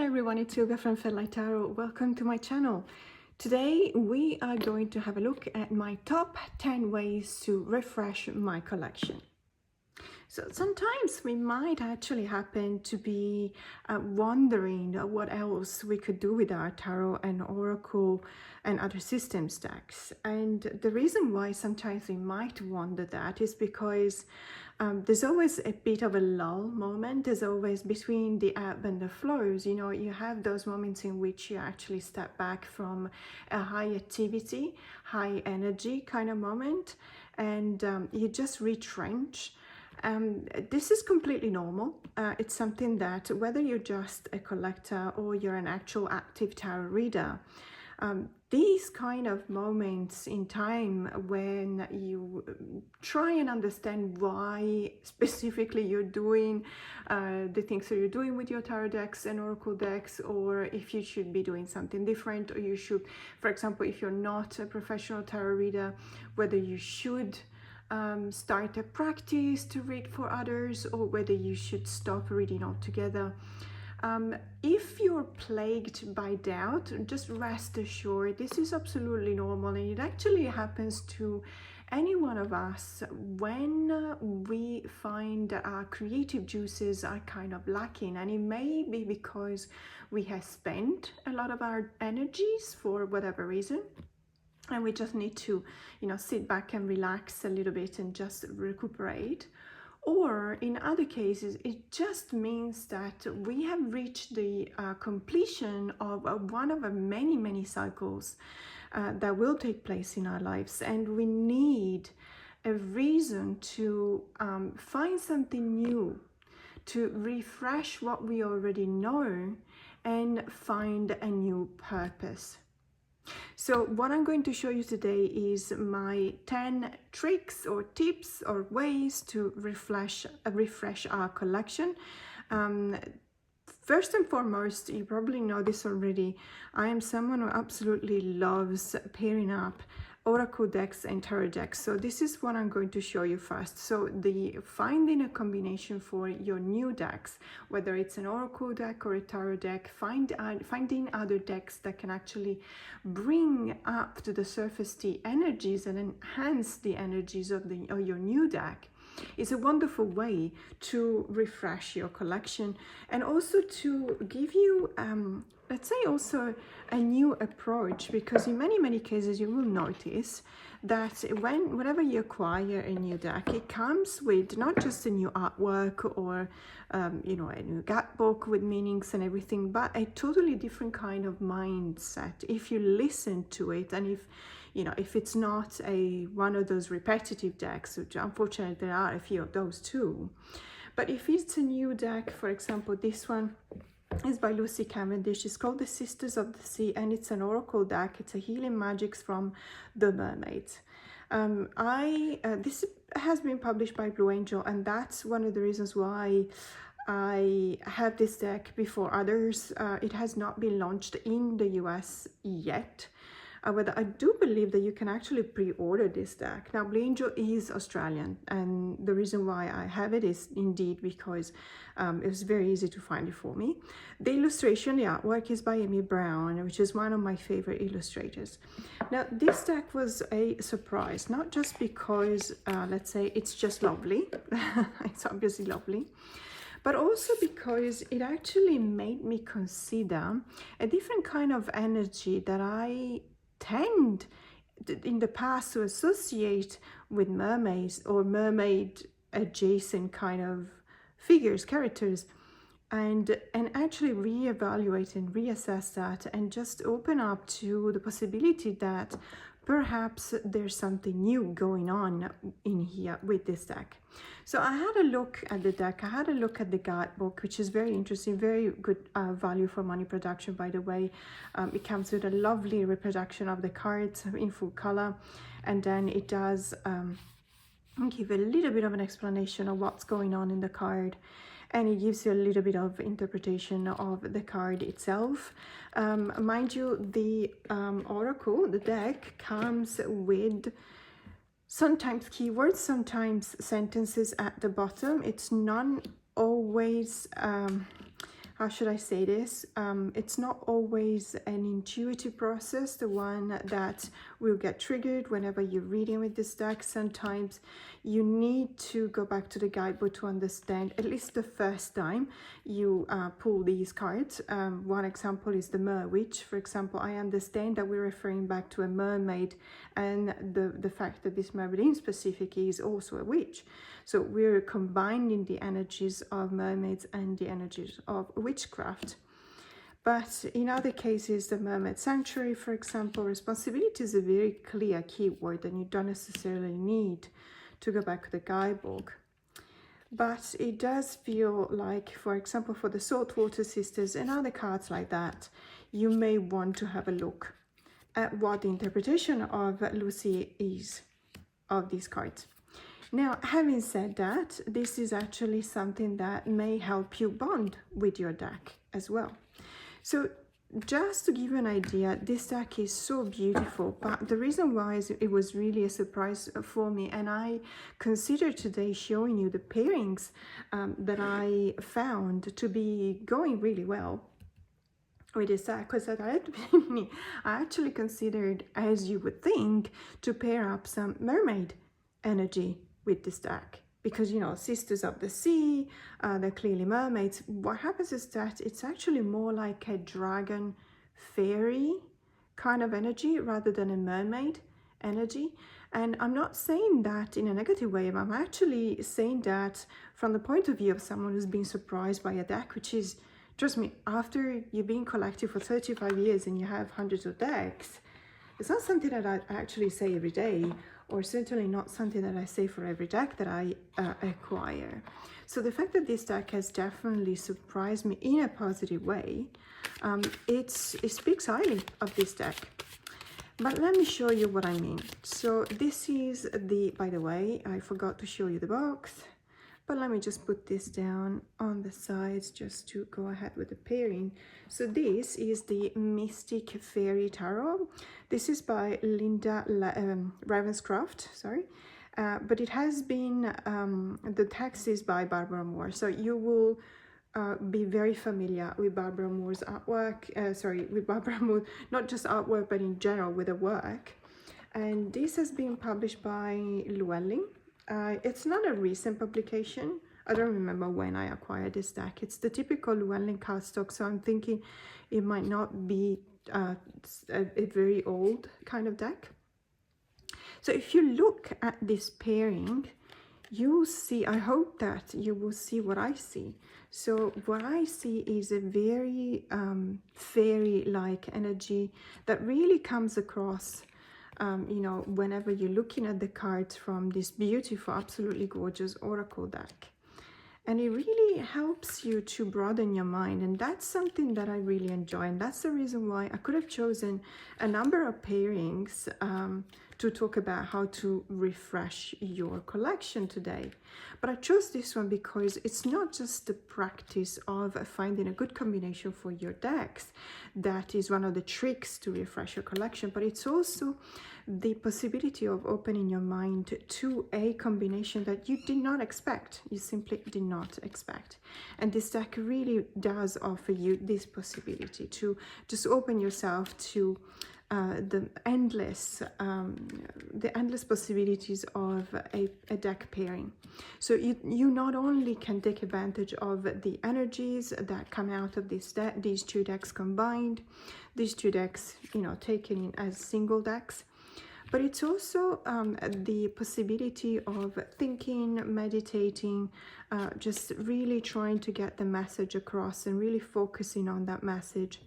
Hello everyone, it's Silvia from Fairlight Tarot. Welcome to my channel. Today we are going to have a look at my top 10 ways to refresh my collection. So sometimes we might actually happen to be wondering what else we could do with our tarot and oracle and other systems decks. And the reason why sometimes we might wonder that is because there's always a bit of a lull moment. There's always between the ebb and the flows. You know, you have those moments in which you actually step back from a high activity, high energy kind of moment, and you just retrench. This is completely normal. It's something that whether you're just a collector or you're an actual active tarot reader, these kind of moments in time when you try and understand why specifically you're doing the things that you're doing with your tarot decks and oracle decks, or if you should be doing something different, or you should, for example, if you're not a professional tarot reader, whether you should start a practice to read for others or whether you should stop reading altogether. If you're plagued by doubt, just rest assured this is absolutely normal, and it actually happens to any one of us when we find our creative juices are kind of lacking, and it may be because we have spent a lot of our energies for whatever reason. And we just need to, you know, sit back and relax a little bit and just recuperate. Or in other cases, it just means that we have reached the completion of one of many cycles that will take place in our lives. And we need a reason to find something new, to refresh what we already know and find a new purpose. So what I'm going to show you today is my 10 tricks or tips or ways to refresh our collection. First and foremost, you probably know this already, I am someone who absolutely loves pairing up oracle decks and tarot decks. So this is what I'm going to show you first. So finding a combination for your new decks, whether it's an oracle deck or a tarot deck, finding other decks that can actually bring up to the surface the energies and enhance the energies of your new deck is a wonderful way to refresh your collection, and also to give you let's say also a new approach, because in many cases you will notice that whenever you acquire a new deck, it comes with not just a new artwork or you know, a new guidebook with meanings and everything, but a totally different kind of mindset if you listen to it. And if you know, if it's not one of those repetitive decks, which unfortunately there are a few of those too, but if it's a new deck, for example, this one is by Lucy Cavendish. It's called the Sisters of the Sea, and it's an oracle deck. It's a healing magics from the mermaids. This has been published by Blue Angel, and that's one of the reasons why I have this deck before others. It has not been launched in the US yet. But I do believe that you can actually pre-order this deck. Now, Blue Angel is Australian, and the reason why I have it is indeed because it was very easy to find it for me. The illustration, the artwork is by Amy Brown, which is one of my favorite illustrators. Now, this deck was a surprise, not just because, let's say, it's just lovely. It's obviously lovely, but also because it actually made me consider a different kind of energy that I tend in the past to associate with mermaids or mermaid adjacent kind of figures, characters, and actually reevaluate and reassess that, and just open up to the possibility that perhaps there's something new going on in here with this deck. So I had a look at the deck, I had a look at the guidebook, which is very interesting, very good value for money production, by the way. It comes with a lovely reproduction of the cards in full color, and then it does give a little bit of an explanation of what's going on in the card, and it gives you a little bit of interpretation of the card itself. Mind you, the oracle, the deck, comes with sometimes keywords, sometimes sentences at the bottom. It's not always how should I say this? It's not always an intuitive process, the one that will get triggered whenever you're reading with this deck. Sometimes you need to go back to the guidebook to understand, at least the first time you pull these cards. One example is the Mer Witch. For example, I understand that we're referring back to a mermaid, and the fact that this mermaid in specific is also a witch. So we're combining the energies of mermaids and the energies of witchcraft. But in other cases, the Mermaid Sanctuary, for example, responsibility is a very clear keyword, and you don't necessarily need to go back to the guidebook. But it does feel like, for example, for the Saltwater Sisters and other cards like that, you may want to have a look at what the interpretation of Lucy is of these cards. Now, having said that, this is actually something that may help you bond with your deck as well. So just to give you an idea, this deck is so beautiful, but the reason why is it was really a surprise for me, and I consider today showing you the pairings that I found to be going really well with this deck, because at the beginning I actually considered, as you would think, to pair up some mermaid energy with this deck, because, you know, Sisters of the Sea, they're clearly mermaids. What happens is that it's actually more like a dragon fairy kind of energy rather than a mermaid energy. And I'm not saying that in a negative way, I'm actually saying that from the point of view of someone who's been surprised by a deck, which is, trust me, after you've been collecting for 35 years and you have hundreds of decks, it's not something that I actually say every day, or certainly not something that I say for every deck that I acquire. So the fact that this deck has definitely surprised me in a positive way, it speaks highly of this deck. But let me show you what I mean. So this is by the way, I forgot to show you the box, but let me just put this down on the sides just to go ahead with the pairing. So this is the Mystic Fairy Tarot. This is by Linda Ravenscroft, sorry. But it has been, the text is by Barbara Moore. So you will be very familiar with Barbara Moore's artwork, with Barbara Moore, not just artwork, but in general with her work. And this has been published by Llewellyn. It's not a recent publication. I don't remember when I acquired this deck. It's the typical Llewellyn cardstock, so I'm thinking it might not be a very old kind of deck. So if you look at this pairing, you'll see, I hope that you will see what I see. So what I see is a very fairy-like energy that really comes across you know, whenever you're looking at the cards from this beautiful, absolutely gorgeous oracle deck. And it really helps you to broaden your mind, and that's something that I really enjoy, and that's the reason why I could have chosen a number of pairings to talk about how to refresh your collection today. But I chose this one because it's not just the practice of finding a good combination for your decks that is one of the tricks to refresh your collection, but it's also the possibility of opening your mind to a combination that you did not expect. You simply did not expect. And this deck really does offer you this possibility to just open yourself to the endless possibilities of a deck pairing. So you not only can take advantage of the energies that come out of these two decks combined, these two decks, you know, taken in as single decks, but it's also the possibility of thinking, meditating, just really trying to get the message across and really focusing on that message.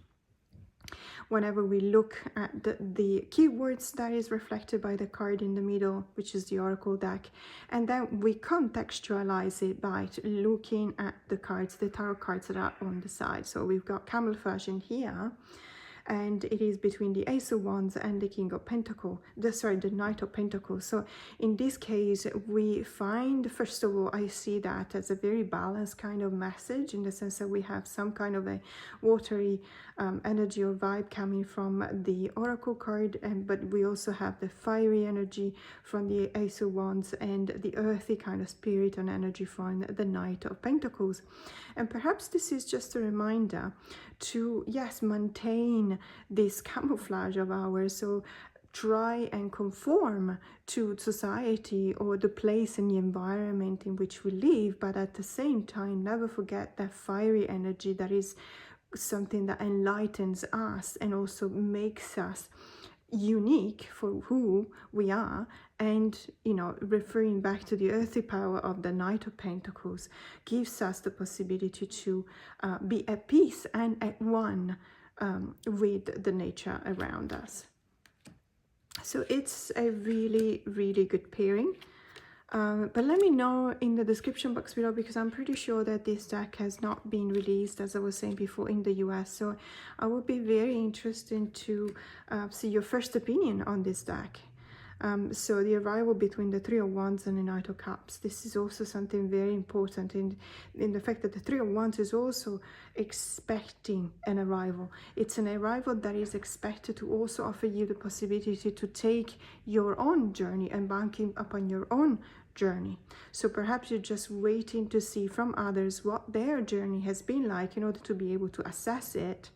Whenever we look at the keywords that is reflected by the card in the middle, which is the Oracle deck, and then we contextualize it by looking at the cards, the tarot cards that are on the side. So we've got camouflage in here, and it is between the Ace of Wands and the King of Pentacles, the Knight of Pentacles. So in this case, we find, first of all, I see that as a very balanced kind of message, in the sense that we have some kind of a watery energy or vibe coming from the Oracle card, but we also have the fiery energy from the Ace of Wands and the earthy kind of spirit and energy from the Knight of Pentacles. And perhaps this is just a reminder to, yes, maintain this camouflage of ours. So try and conform to society or the place and the environment in which we live, but at the same time never forget that fiery energy that is something that enlightens us and also makes us unique for who we are. And, you know, referring back to the earthy power of the Knight of Pentacles, gives us the possibility to be at peace and at one with the nature around us. So it's a really, really good pairing. But let me know in the description box below, because I'm pretty sure that this deck has not been released, as I was saying before, in the US. So I would be very interested to see your first opinion on this deck. So the arrival between the Three of Wands and the Knight of Cups. This is also something very important in the fact that the Three of Wands is also expecting an arrival. It's an arrival that is expected to also offer you the possibility to take your own journey, embarking upon your own journey. So perhaps you're just waiting to see from others what their journey has been like in order to be able to assess it,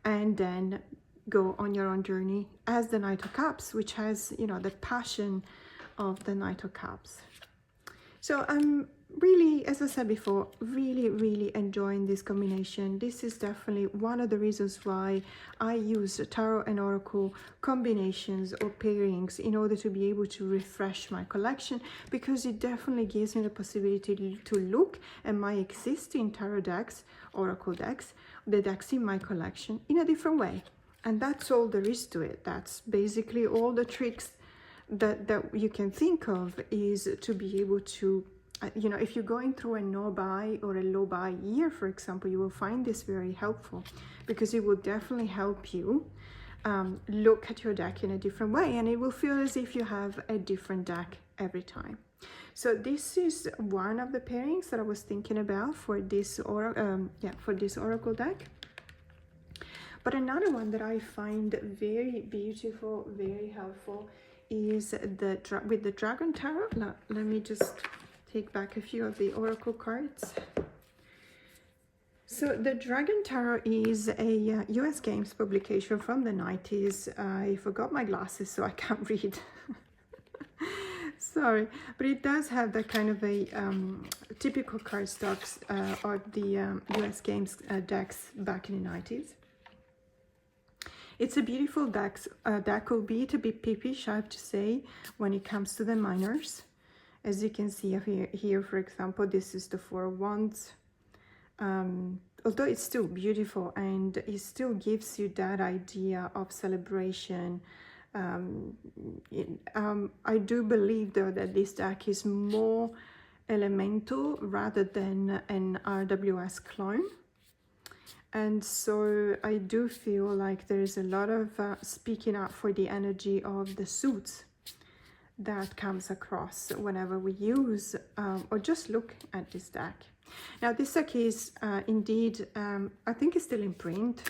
and then go on your own journey as the Knight of Cups, which has, you know, the passion of the Knight of Cups. So I'm really, as I said before, really enjoying this combination. This is definitely one of the reasons why I use tarot and oracle combinations or pairings in order to be able to refresh my collection, because it definitely gives me the possibility to look at my existing tarot decks, oracle decks, the decks in my collection in a different way. And that's all there is to it. That's basically all the tricks that you can think of, is to be able to, you know, if you're going through a no buy or a low buy year, for example, you will find this very helpful, because it will definitely help you look at your deck in a different way, and it will feel as if you have a different deck every time. So this is one of the pairings that I was thinking about for this oracle deck. But another one that I find very beautiful, very helpful, is with the Dragon Tarot. Now, let me just take back a few of the oracle cards. So the Dragon Tarot is a US Games publication from the 90s. I forgot my glasses, so I can't read. Sorry, but it does have that kind of a typical cardstocks of the US Games decks back in the 90s. It's a beautiful deck, albeit a bit peepish, I have to say, when it comes to the minors. As you can see here, for example, this is the Four of Wands. Although it's still beautiful, and it still gives you that idea of celebration. I do believe, though, that this deck is more elemental rather than an RWS clone. And so I do feel like there is a lot of speaking up for the energy of the suits that comes across whenever we use or just look at this deck. Now, this deck is indeed, I think it's still in print.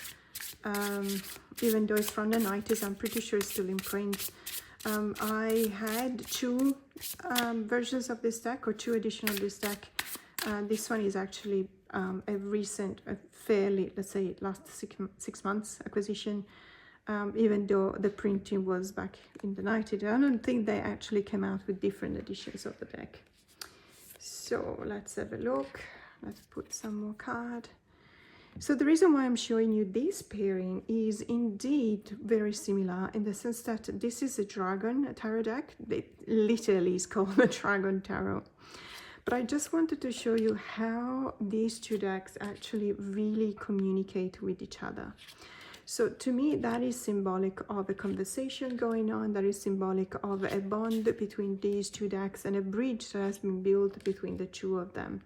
Even though it's from the 90s, I'm pretty sure it's still in print. I had two versions of this deck, or two editions of this deck. This one is actually a recent, fairly, let's say, last six months acquisition, even though the printing was back in the 90s. I don't think they actually came out with different editions of the deck. So let's have a look. Let's put some more card. So the reason why I'm showing you this pairing is indeed very similar, in the sense that this is a Dragon Tarot deck. It literally is called the Dragon Tarot. But I just wanted to show you how these two decks actually really communicate with each other. So to me, that is symbolic of a conversation going on, that is symbolic of a bond between these two decks and a bridge that has been built between the two of them.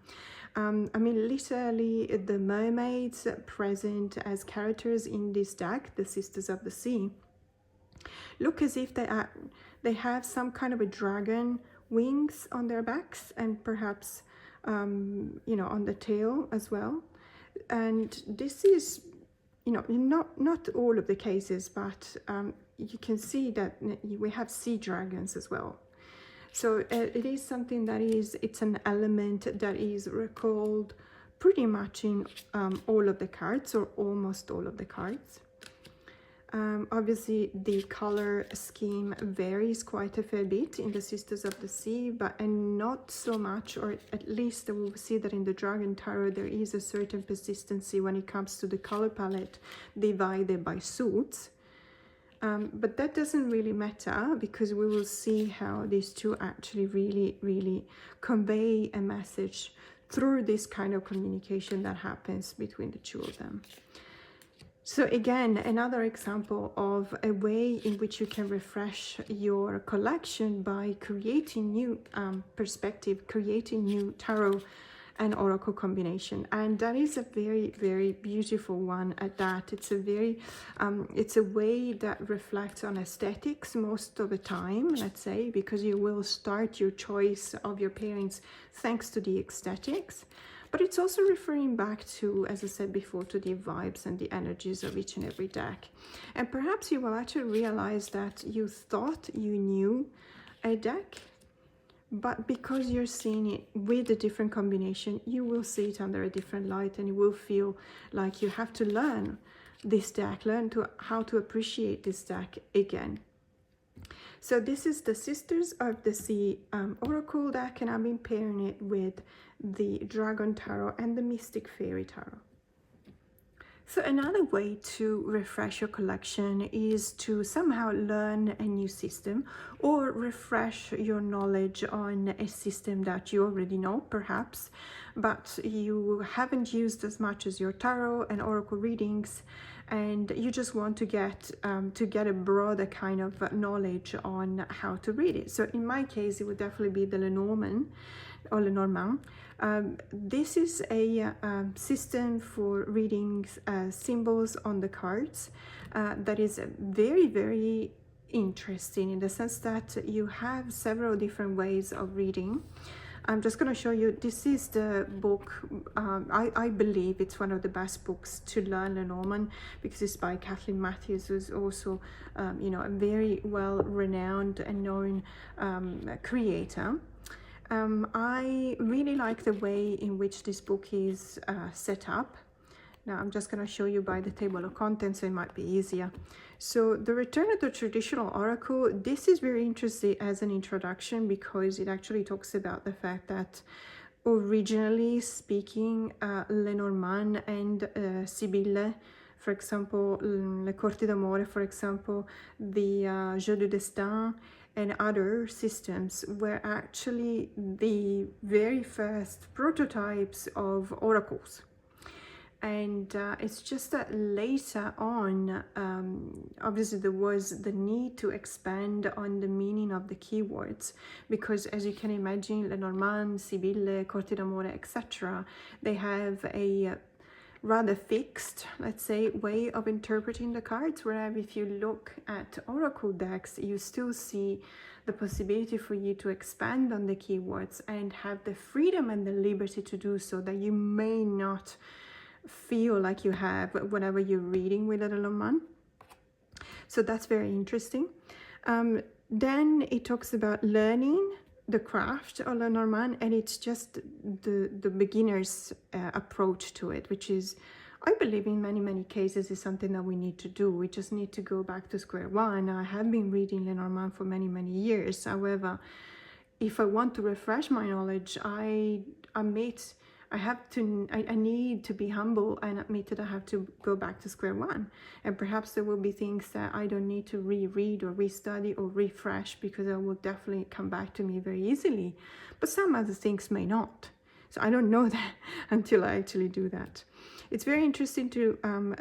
I mean, literally the mermaids present as characters in this deck, the Sisters of the Sea, look as if they have some kind of a dragon wings on their backs, and perhaps you know, on the tail as well. And this is, you know, not all of the cases, but you can see that we have sea dragons as well. So it is something that it's an element that is recalled pretty much in all of the cards, or almost all of the cards. Obviously the color scheme varies quite a fair bit in the Sisters of the Sea, and not so much, or at least we will see that in the Dragon Tarot there is a certain persistency when it comes to the color palette divided by suits. But that doesn't really matter, because we will see how these two actually really convey a message through this kind of communication that happens between the two of them. So again, another example of a way in which you can refresh your collection by creating new perspective, creating new tarot and oracle combination. And that is a very beautiful one at that. It's a very it's a way that reflects on aesthetics most of the time, let's say, because you will start your choice of your pairings thanks to the aesthetics. But it's also referring back to, as I said before, to the vibes and the energies of each and every deck. And perhaps you will actually realize that you thought you knew a deck, but because you're seeing it with a different combination, you will see it under a different light, and you will feel like you have to learn this deck, learn how to appreciate this deck again. So this is the Sisters of the Sea Oracle deck, and I've been pairing it with the Dragon Tarot and the Mystic Fairy Tarot. So another way to refresh your collection is to somehow learn a new system, or refresh your knowledge on a system that you already know, perhaps, but you haven't used as much as your tarot and oracle readings, and you just want to get a broader kind of knowledge on how to read it. So in my case, it would definitely be the Lenormand or Lenormand. This is a system for reading symbols on the cards that is very interesting, in the sense that you have several different ways of reading. I'm just going to show you, this is the book, I believe it's one of the best books to learn Lenormand, because it's by Kathleen Matthews, who's also you know, a very well renowned and known creator. I really like the way in which this book is set up. Now I'm just going to show you by the table of contents, so it might be easier. So the Return of the Traditional Oracle, this is very interesting as an introduction, because it actually talks about the fact that originally speaking, Lenormand and Sibylle, for example, Le Corti d'Amore, for example, the Jeu du Destin, and other systems were actually the very first prototypes of oracles. And it's just that later on, obviously there was the need to expand on the meaning of the keywords, because as you can imagine, Lenormand, Sibylle, Corti d'Amore, etc., they have a rather fixed, let's say, way of interpreting the cards, whereas if you look at oracle decks, you still see the possibility for you to expand on the keywords and have the freedom and the liberty to do so that you may not feel like you have whenever you're reading with a Lenormand. So that's very interesting. Then it talks about learning the craft of Lenormand, and it's just the beginner's approach to it, which is, I believe in many cases, is something that we need to do. We just need to go back to square one. I have been reading Lenormand for many years. However, if I want to refresh my knowledge, I need to be humble and admit that I have to go back to square one. And perhaps there will be things that I don't need to reread or restudy or refresh, because it will definitely come back to me very easily. But some other things may not. So I don't know that until I actually do that. It's very interesting to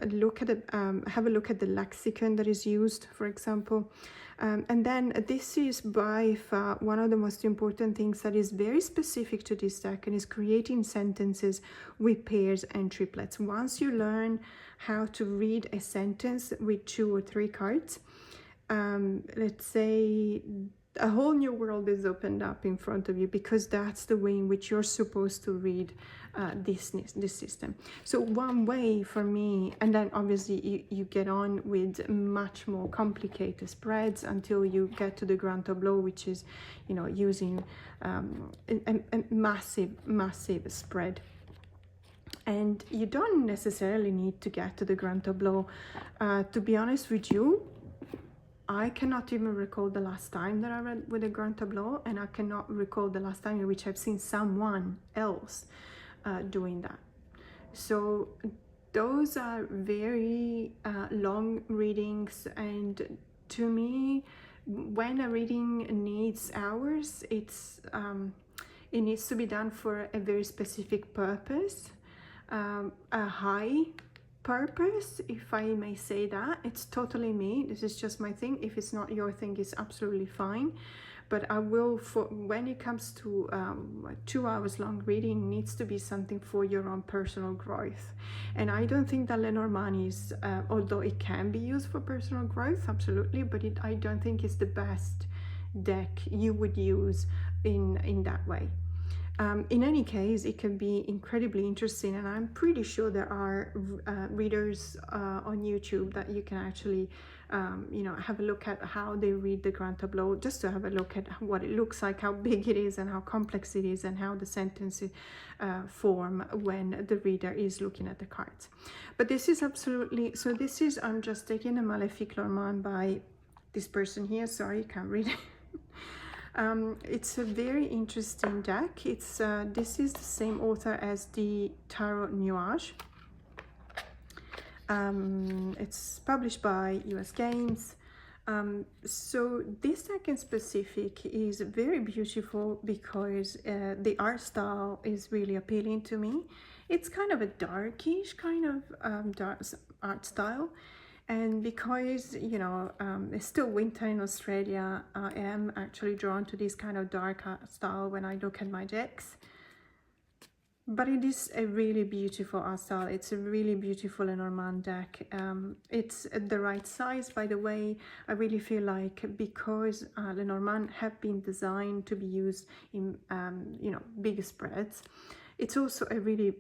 look at it, have a look at the lexicon that is used, for example. And then this is by far one of the most important things that is very specific to this deck, and is creating sentences with pairs and triplets. Once you learn how to read a sentence with 2 or 3 cards, let's say a whole new world is opened up in front of you, because that's the way in which you're supposed to read this system. So one way for me, and then obviously you get on with much more complicated spreads until you get to the grand tableau, which is, you know, using a massive spread. And you don't necessarily need to get to the grand tableau. To be honest with you, I cannot even recall the last time that I read with a grand tableau, and I cannot recall the last time in which I've seen someone else doing that. So those are very long readings, and to me, when a reading needs hours, it needs to be done for a very specific purpose, a high purpose, if I may say that. It's totally me, this is just my thing. If it's not your thing, it's absolutely fine. But I will, for when it comes to 2 hours long reading, needs to be something for your own personal growth. And I don't think that Lenormand is, although it can be used for personal growth, absolutely, but I don't think it's the best deck you would use in that way. In any case, it can be incredibly interesting, and I'm pretty sure there are readers on YouTube that you can actually you know, have a look at how they read the grand tableau, just to have a look at what it looks like, how big it is, and how complex it is, and how the sentences form when the reader is looking at the cards. But this is absolutely, so this is, I'm just taking a Maléfique Normand by this person here, sorry, you can't read it. It's a very interesting deck. It's this is the same author as the Tarot Nuage. It's published by US Games. So this deck in specific is very beautiful because the art style is really appealing to me. It's kind of a darkish kind of dark art style. And because, you know, it's still winter in Australia, I am actually drawn to this kind of dark art style when I look at my decks. But it is a really beautiful art style. It's a really beautiful Lenormand deck. It's the right size, by the way. I really feel like because Lenormand have been designed to be used in, you know, big spreads, it's also a really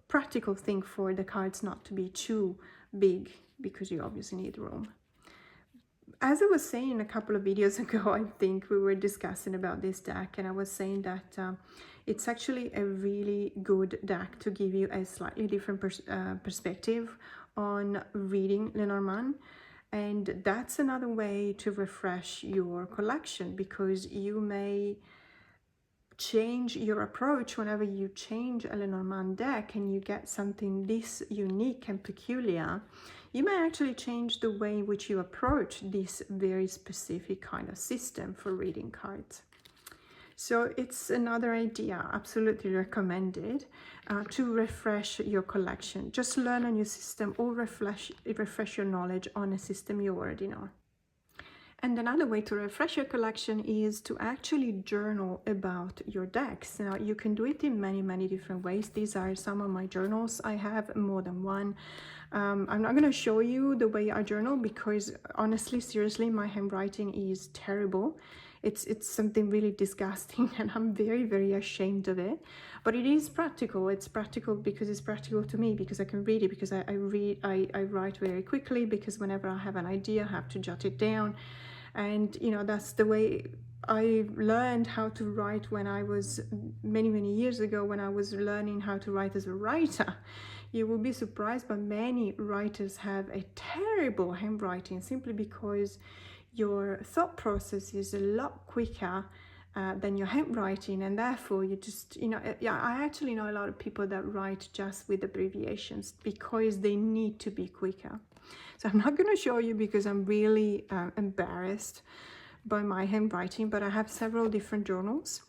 practical thing for the cards not to be too big, because you obviously need room. As I was saying a couple of videos ago, I think we were discussing about this deck, and I was saying that it's actually a really good deck to give you a slightly different perspective on reading Lenormand. And that's another way to refresh your collection, because you may change your approach whenever you change a Lenormand deck and you get something this unique and peculiar. You may actually change the way in which you approach this very specific kind of system for reading cards. So it's another idea, absolutely recommended, to refresh your collection. Just learn a new system or refresh your knowledge on a system you already know. And another way to refresh your collection is to actually journal about your decks. Now, you can do it in many different ways. These are some of my journals. I have more than one. I'm not going to show you the way I journal because honestly, seriously, my handwriting is terrible. It's something really disgusting, and I'm very ashamed of it. But it is practical. It's practical because it's practical to me, because I can read it, because I write very quickly, because whenever I have an idea, I have to jot it down. And, you know, that's the way I learned how to write when I was many years ago, when I was learning how to write as a writer. You will be surprised, but many writers have a terrible handwriting simply because your thought process is a lot quicker than your handwriting, and therefore you just, you know, yeah, I actually know a lot of people that write just with abbreviations because they need to be quicker. So I'm not going to show you because I'm really embarrassed by my handwriting, but I have several different journals,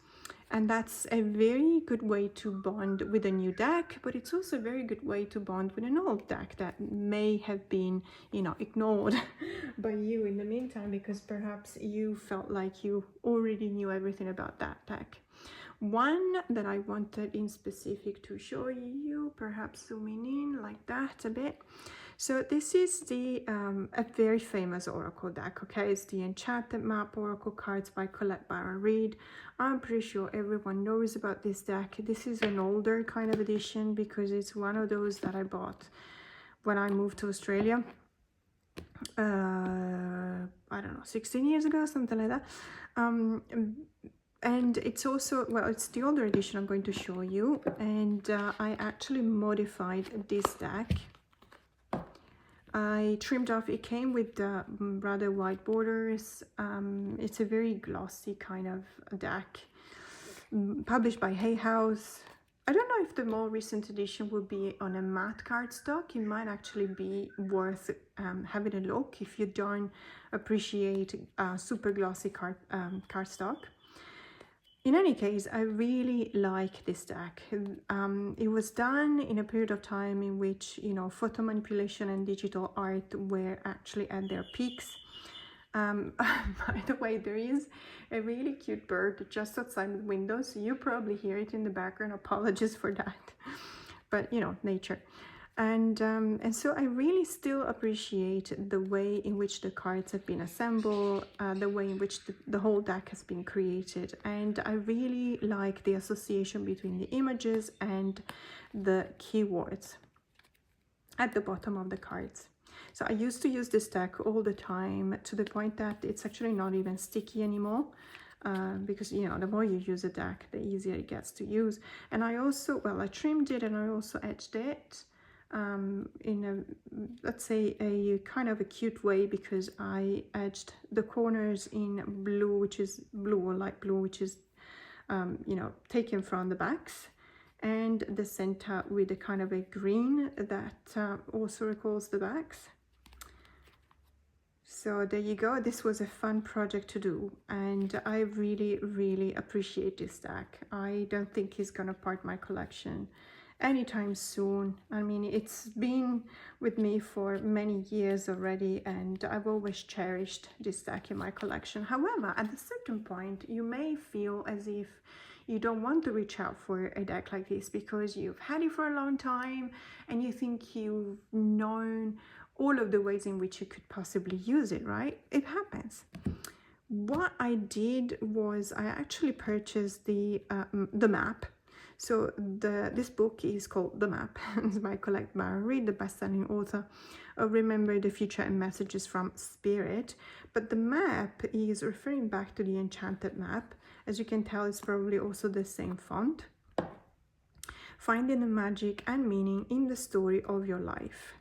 And that's a very good way to bond with a new deck, but it's also a very good way to bond with an old deck that may have been, you know, ignored by you in the meantime, because perhaps you felt like you already knew everything about that deck. One that I wanted in specific to show you, perhaps zooming in like that a bit. So this is the a very famous oracle deck, okay? It's the Enchanted Map Oracle cards by Colette Baron Reid. I'm pretty sure everyone knows about this deck. This is an older kind of edition because it's one of those that I bought when I moved to Australia. I don't know, 16 years ago, something like that. And it's also, well, it's the older edition I'm going to show you. And I actually modified this deck. I trimmed off, it came with rather wide borders. It's a very glossy kind of deck, published by Hay House. I don't know if the more recent edition will be on a matte cardstock. It might actually be worth having a look if you don't appreciate super glossy cardstock. In any case, I really like this deck. It was done in a period of time in which, you know, photo manipulation and digital art were actually at their peaks. By the way, there is a really cute bird just outside the window, so you probably hear it in the background. Apologies for that, but you know, nature. And so I really still appreciate the way in which the cards have been assembled, the way in which the whole deck has been created. And I really like the association between the images and the keywords at the bottom of the cards. So I used to use this deck all the time, to the point that it's actually not even sticky anymore. Because, you know, the more you use a deck, the easier it gets to use. And I also, well, I trimmed it and I also edged it. In a, let's say, a kind of a cute way, because I edged the corners in blue, which is blue or light blue, which is you know, taken from the backs, and the center with a kind of a green that also recalls the backs. So there you go. This was a fun project to do, and I really appreciate this deck. I don't think it's gonna part my collection anytime soon. I mean, it's been with me for many years already, and I've always cherished this deck in my collection. However, at a certain point, you may feel as if you don't want to reach out for a deck like this because you've had it for a long time and you think you've known all of the ways in which you could possibly use it, right? It happens. What I did was I actually purchased the map. So this book is called The Map. It's by Colette Baron Reid, the best-selling author of Remember the Future and Messages from Spirit. But the map is referring back to the Enchanted Map. As you can tell, it's probably also the same font. Finding the magic and meaning in the story of your life.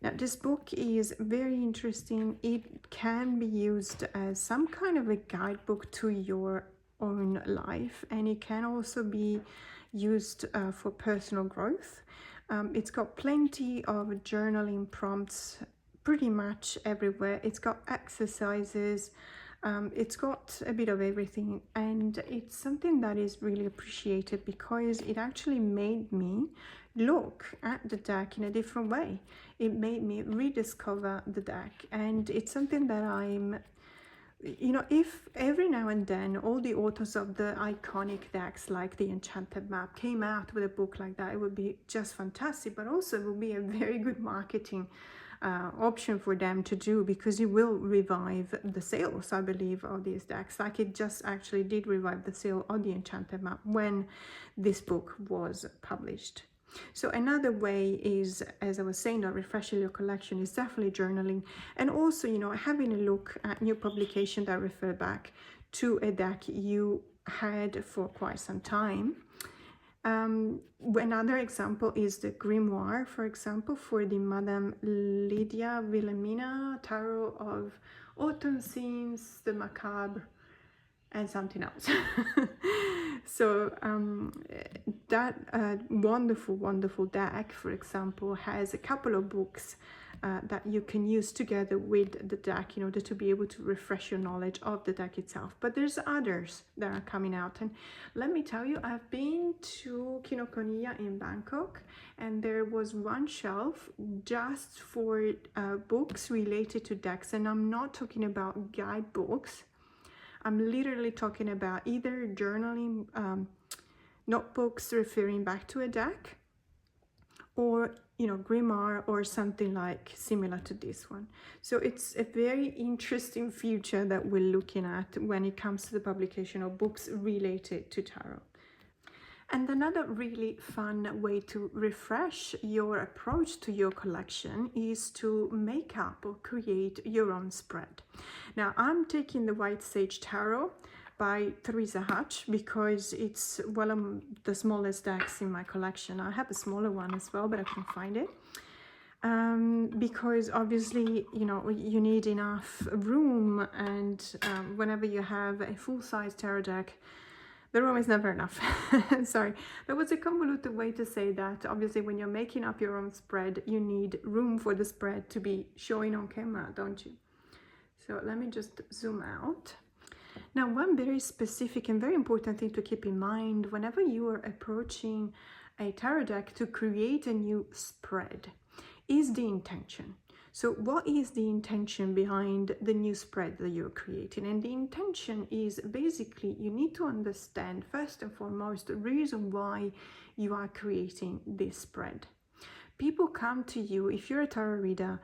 Now, this book is very interesting. It can be used as some kind of a guidebook to your own life, and it can also be used for personal growth. It's got plenty of journaling prompts pretty much everywhere. It's got exercises, it's got a bit of everything, and it's something that is really appreciated because it actually made me look at the deck in a different way. It made me rediscover the deck, and it's something that I'm, you know, if every now and then all the authors of the iconic decks like the Enchanted Map came out with a book like that, it would be just fantastic, but also it would be a very good marketing option for them to do, because it will revive the sales, I believe, of these decks, like it just actually did revive the sale of the Enchanted Map when this book was published. So another way is, as I was saying, refreshing your collection is definitely journaling, and also, you know, having a look at new publications that refer back to a deck you had for quite some time. Another example is the grimoire, for example, for the Madame Lydia Wilhelmina Tarot of Autumn Scenes, the Macabre, and something else. So that wonderful deck, for example, has a couple of books that you can use together with the deck in order to be able to refresh your knowledge of the deck itself. But there's others that are coming out, and let me tell you, I've been to Kinokuniya in Bangkok, and there was one shelf just for books related to decks, and I'm not talking about guidebooks. I'm literally talking about either journaling notebooks referring back to a deck, or grimoire or something like similar to this one. So it's a very interesting future that we're looking at when it comes to the publication of books related to tarot. And another really fun way to refresh your approach to your collection is to make up or create your own spread. Now, I'm taking the White Sage Tarot by Theresa Hutch because it's one of the smallest decks in my collection. I have a smaller one as well, but I can't find it. Because obviously, you need enough room, and whenever you have a full-size tarot deck, the room is never enough. Sorry, that was a convoluted way to say that. Obviously, when you're making up your own spread, you need room for the spread to be showing on camera, don't you? So let me just zoom out. Now, one very specific and very important thing to keep in mind whenever you are approaching a tarot deck to create a new spread is the intention. So what is the intention behind the new spread that you're creating? And the intention is basically you need to understand first and foremost the reason why you are creating this spread. People come to you, if you're a tarot reader,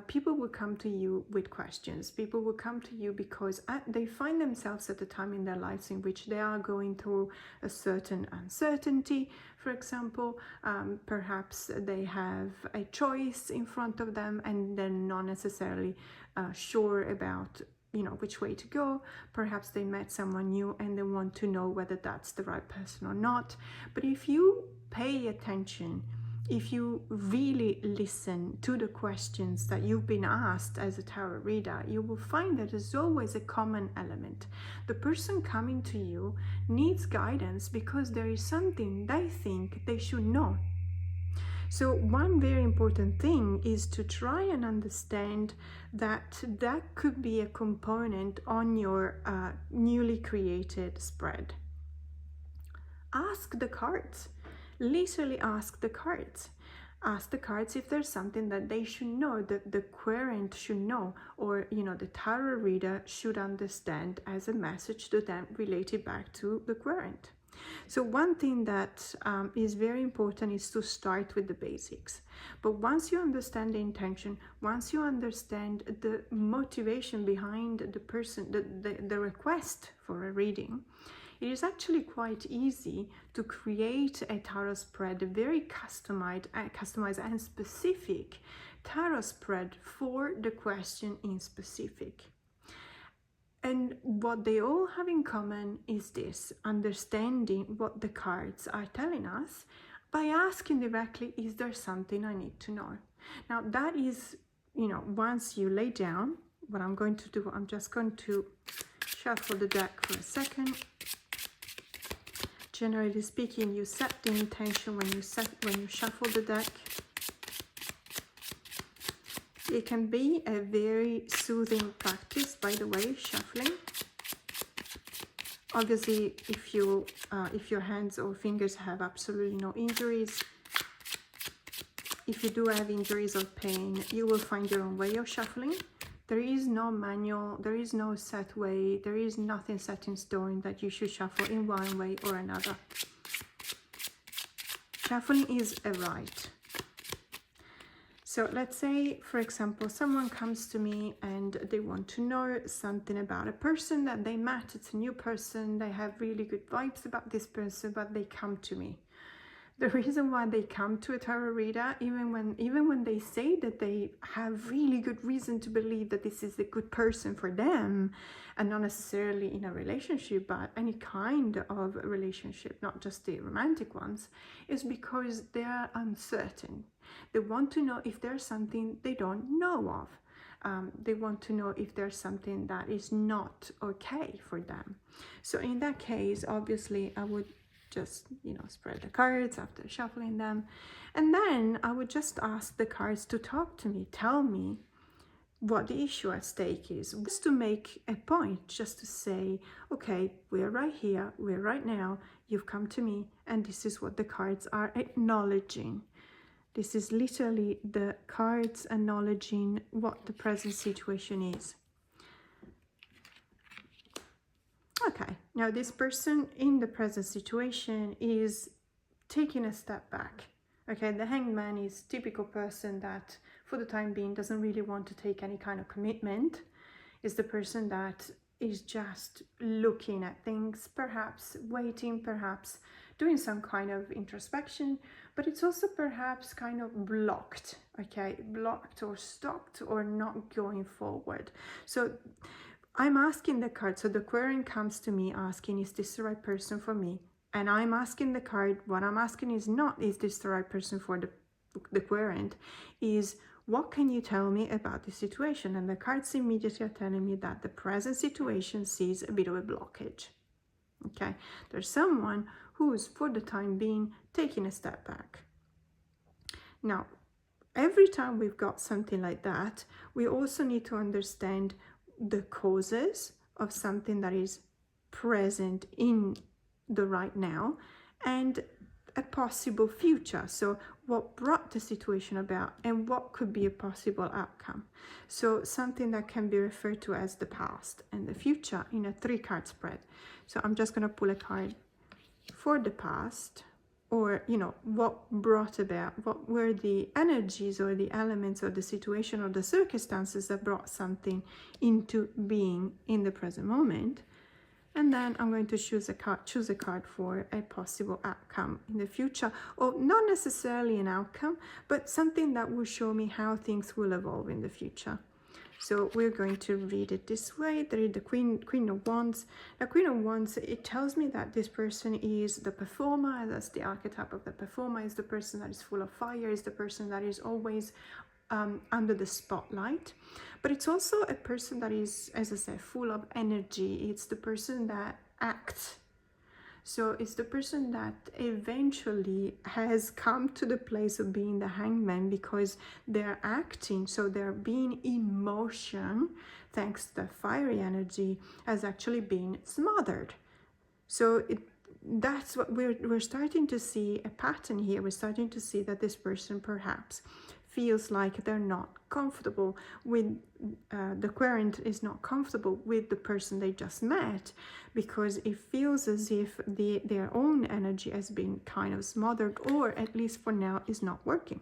people will come to you with questions. People will come to you because they find themselves at a time in their lives in which they are going through a certain uncertainty. For example, perhaps they have a choice in front of them and they're not necessarily sure about which way to go. Perhaps they met someone new and they want to know whether that's the right person or not. But if you pay attention, if you really listen to the questions that you've been asked as a tarot reader, you will find that there's always a common element. The person coming to you needs guidance because there is something they think they should know. So one very important thing is to try and understand that that could be a component on your newly created spread. Ask the cards. Literally ask the cards. Ask the cards if there's something that they should know, that the querent should know, or the tarot reader should understand as a message to them related back to the querent. So one thing that is very important is to start with the basics. But once you understand the intention, once you understand the motivation behind the person, the request for a reading, it is actually quite easy to create a tarot spread, a very customized and specific tarot spread for the question in specific. And what they all have in common is this: understanding what the cards are telling us by asking directly, is there something I need to know? Now that is, once you lay down, what I'm going to do, I'm just going to shuffle the deck for a second. Generally speaking, you set the intention when you shuffle the deck. It can be a very soothing practice, by the way, shuffling. Obviously, if your hands or fingers have absolutely no injuries, if you do have injuries or pain, you will find your own way of shuffling. There is no manual, there is no set way, there is nothing set in stone that you should shuffle in one way or another. Shuffling is a right. So let's say, for example, someone comes to me and they want to know something about a person that they met. It's a new person, they have really good vibes about this person, but they come to me. The reason why they come to a tarot reader, even when they say that they have really good reason to believe that this is a good person for them, and not necessarily in a relationship, but any kind of relationship, not just the romantic ones, is because they are uncertain. They want to know if there's something they don't know of. They want to know if there's something that is not okay for them. So in that case, obviously, I would just, spread the cards after shuffling them. And then I would just ask the cards to talk to me, tell me what the issue at stake is, just to make a point, just to say, okay, we're right here, we're right now, you've come to me, and this is what the cards are acknowledging. This is literally the cards acknowledging what the present situation is. Okay, now this person in the present situation is taking a step back. Okay, the Hanged Man is typical person that for the time being doesn't really want to take any kind of commitment. Is the person that is just looking at things, perhaps waiting, perhaps doing some kind of introspection, but it's also perhaps kind of blocked, okay, blocked or stopped or not going forward. So I'm asking the card, so the querying comes to me asking, is this the right person for me? And I'm asking the card, what I'm asking is not, is this the right person for the querent, is what can you tell me about the situation? And the cards immediately are telling me that the present situation sees a bit of a blockage. Okay, there's someone who's for the time being taking a step back. Now, every time we've got something like that, we also need to understand the causes of something that is present in the right now and a possible future. So what brought the situation about and what could be a possible outcome. So something that can be referred to as the past and the future in a 3-card spread. So I'm just going to pull a card for the past, or what brought about, what were the energies or the elements or the situation or the circumstances that brought something into being in the present moment. And then I'm going to choose a card for a possible outcome in the future, or not necessarily an outcome, but something that will show me how things will evolve in the future. So we're going to read it this way. There is the Queen of Wands. The Queen of Wands, it tells me that this person is the performer. That's the archetype of the performer, is the person that is full of fire, is the person that is always under the spotlight. But it's also a person that is, as I said, full of energy. It's the person that acts. So it's the person that eventually has come to the place of being the hangman because they're acting. So they're being in motion, thanks to the fiery energy, has actually been smothered. So that's what we're starting to see a pattern here. We're starting to see that this person perhaps feels like they're not comfortable with, the querent is not comfortable with the person they just met, because it feels as if their own energy has been kind of smothered, or at least for now is not working.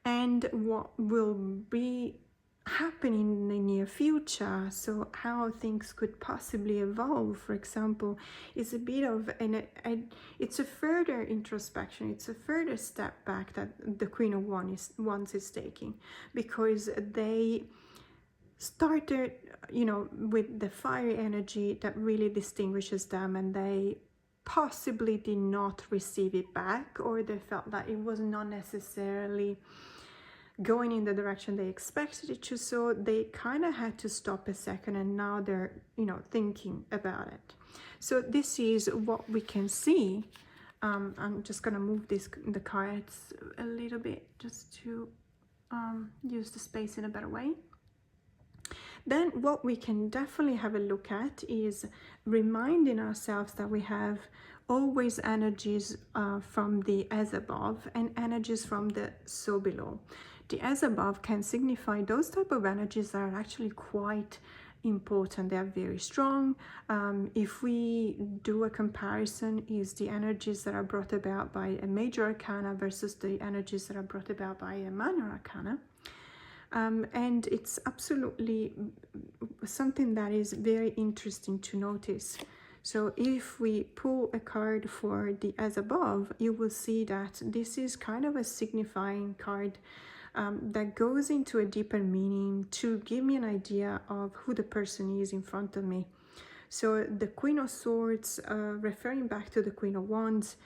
And what will be happening in the near future, so how things could possibly evolve, for example, is a bit of it's a further introspection, it's a further step back that the Queen of Wands is taking, because they started with the fiery energy that really distinguishes them, and they possibly did not receive it back, or they felt that it was not necessarily going in the direction they expected it to, so they kind of had to stop a second, and now they're thinking about it. So this is what we can see. I'm just gonna move the cards a little bit just to use the space in a better way. Then what we can definitely have a look at is reminding ourselves that we have always energies from the as above and energies from the so below. The as above can signify those type of energies that are actually quite important. They are very strong. If we do a comparison, is the energies that are brought about by a major arcana versus the energies that are brought about by a minor arcana. And it's absolutely something that is very interesting to notice. So if we pull a card for the as above, you will see that this is kind of a signifying card that goes into a deeper meaning to give me an idea of who the person is in front of me. So the Queen of Swords, referring back to the Queen of Wands,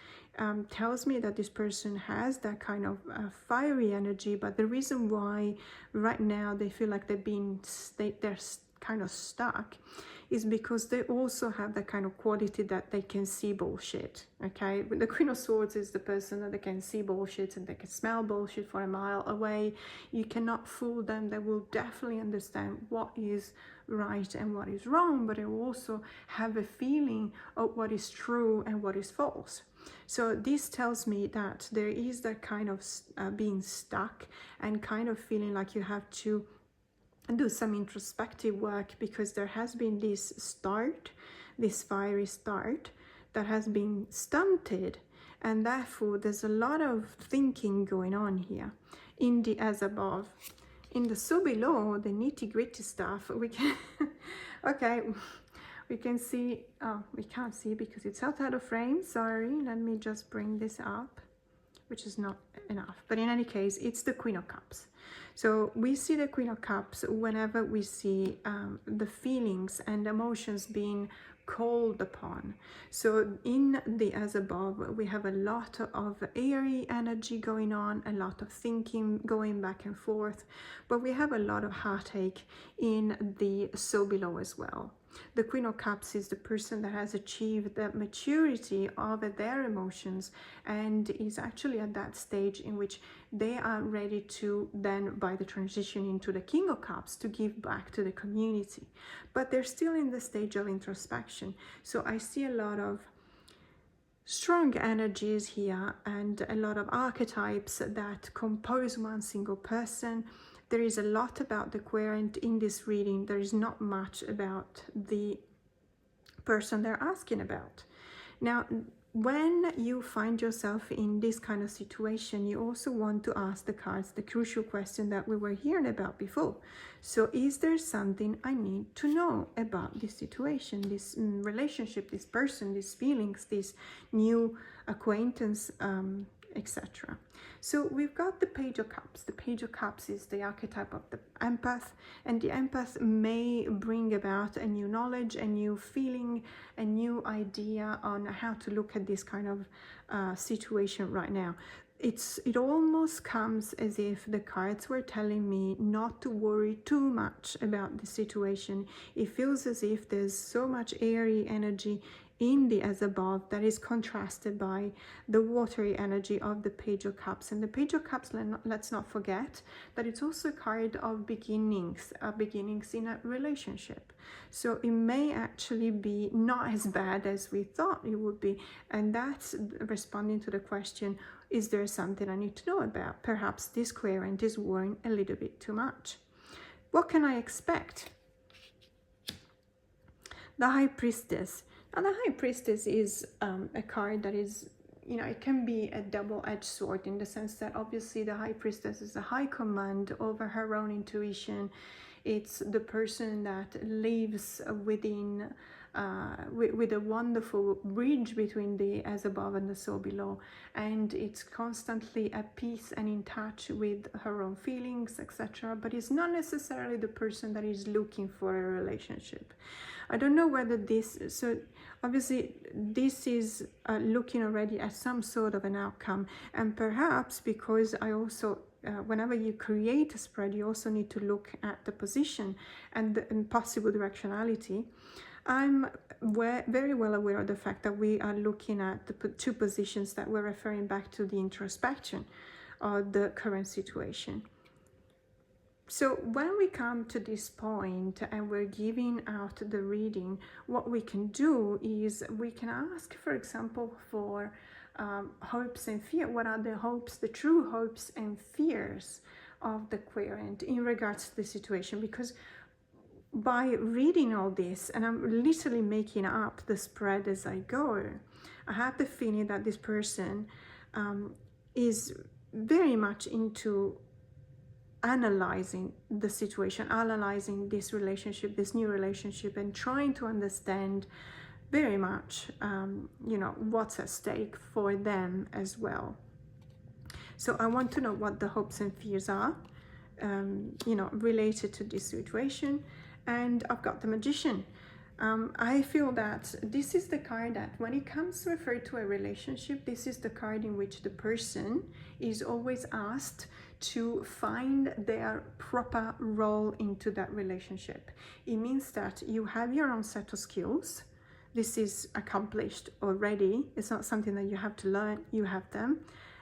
tells me that this person has that kind of fiery energy, but the reason why right now they feel like they're kind of stuck is because they also have that kind of quality that they can see bullshit. Okay, the Queen of Swords is the person that they can see bullshit and they can smell bullshit for a mile away. You cannot fool them. They will definitely understand what is right and what is wrong, but they will also have a feeling of what is true and what is false. So this tells me that there is that kind of being stuck and kind of feeling like you have to do some introspective work, because there has been this fiery start that has been stunted, and therefore there's a lot of thinking going on here in the as above. In the so below, the nitty-gritty stuff, we can okay, we can see, oh, we can't see because it's outside of frame, sorry, let me just bring this up, which is not enough, but in any case, it's the Queen of Cups. So we see the Queen of Cups whenever we see the feelings and emotions being called upon. So in the as above, we have a lot of airy energy going on, a lot of thinking going back and forth, but we have a lot of heartache in the so below as well. The Queen of Cups is the person that has achieved the maturity of their emotions and is actually at that stage in which they are ready to then, by the transition into the King of Cups, to give back to the community. But they're still in the stage of introspection. So I see a lot of strong energies here and a lot of archetypes that compose one single person. There is a lot about the querent in this reading. There is not much about the person they're asking about. Now, when you find yourself in this kind of situation, you also want to ask the cards the crucial question that we were hearing about before. So is there something I need to know about this situation, this relationship, this person, these feelings, this new acquaintance, etc. So we've got the Page of Cups. The Page of Cups is the archetype of the empath, and the empath may bring about a new knowledge, a new feeling, a new idea on how to look at this kind of situation right now. It almost comes as if the cards were telling me not to worry too much about the situation. It feels as if there's so much airy energy in the as above that is contrasted by the watery energy of the Page of Cups. And the Page of Cups, let's not forget that it's also a card of beginnings in a relationship. So it may actually be not as bad as we thought it would be, and that's responding to the question, is there something I need to know about? Perhaps this querent is worrying a little bit too much. What can I expect? The High Priestess. Now, the High Priestess is a card that is, it can be a double-edged sword, in the sense that obviously the High Priestess is a high command over her own intuition. It's the person that lives within, with a wonderful bridge between the as above and the so below, and it's constantly at peace and in touch with her own feelings, etc. But it's not necessarily the person that is looking for a relationship. I don't know whether this, so obviously this is looking already at some sort of an outcome, and perhaps because I also, whenever you create a spread, you also need to look at the position and possible directionality. I'm very well aware of the fact that we are looking at the two positions that we're referring back to the introspection of the current situation. So when we come to this point and we're giving out the reading, what we can do is we can ask, for example, for hopes and fear. What are the hopes, the true hopes and fears of the querent in regards to the situation? Because by reading all this, and I'm literally making up the spread as I go, I have the feeling that this person is very much into analyzing the situation, analyzing this relationship, this new relationship, and trying to understand very much, what's at stake for them as well. So I want to know what the hopes and fears are, related to this situation. And I've got the Magician. I feel that this is the card that when it comes to refer to a relationship, this is the card in which the person is always asked to find their proper role into that relationship. It means that you have your own set of skills. This is accomplished already. It's not something that you have to learn, you have them.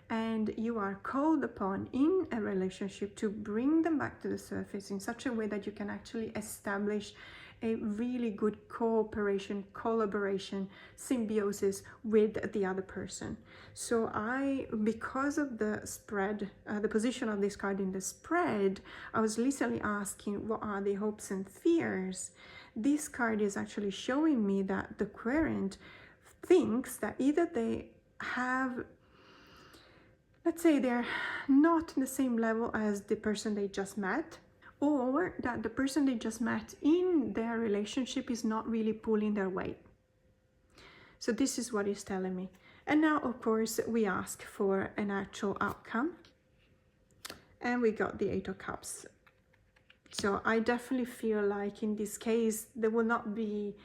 And you are called upon in a relationship to bring them back to the surface in such a way that you can actually establish a really good cooperation, collaboration, symbiosis with the other person. So because of the spread, the position of this card in the spread, I was literally asking, what are the hopes and fears? This card is actually showing me that the querent thinks that either they have, let's say they're not the same level as the person they just met, or that the person they just met in their relationship is not really pulling their weight. So this is what it's telling me. And now, of course, we ask for an actual outcome. And we got the 8 of Cups. So I definitely feel like in this case, there will not be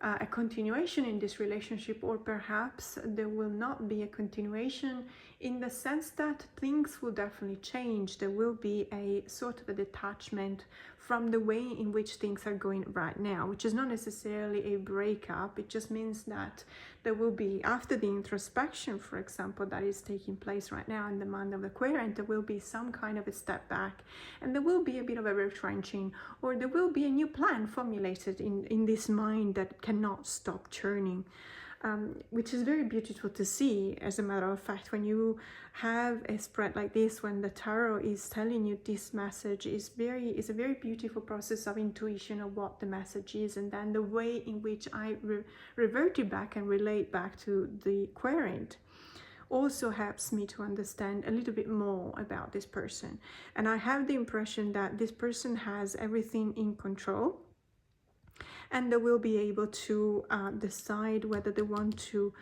a continuation in this relationship, or perhaps there will not be a continuation in the sense that things will definitely change. There will be a sort of a detachment from the way in which things are going right now, which is not necessarily a breakup. It just means that there will be, after the introspection, for example, that is taking place right now in the mind of the querent, there will be some kind of a step back, and there will be a bit of a retrenching, or there will be a new plan formulated in this mind that cannot stop churning. Which is very beautiful to see. As a matter of fact, when you have a spread like this, when the tarot is telling you this message, is a very beautiful process of intuition of what the message is, and then the way in which I revert it back and relate back to the querent also helps me to understand a little bit more about this person. And I have the impression that this person has everything in control, and they will be able to decide whether they want to,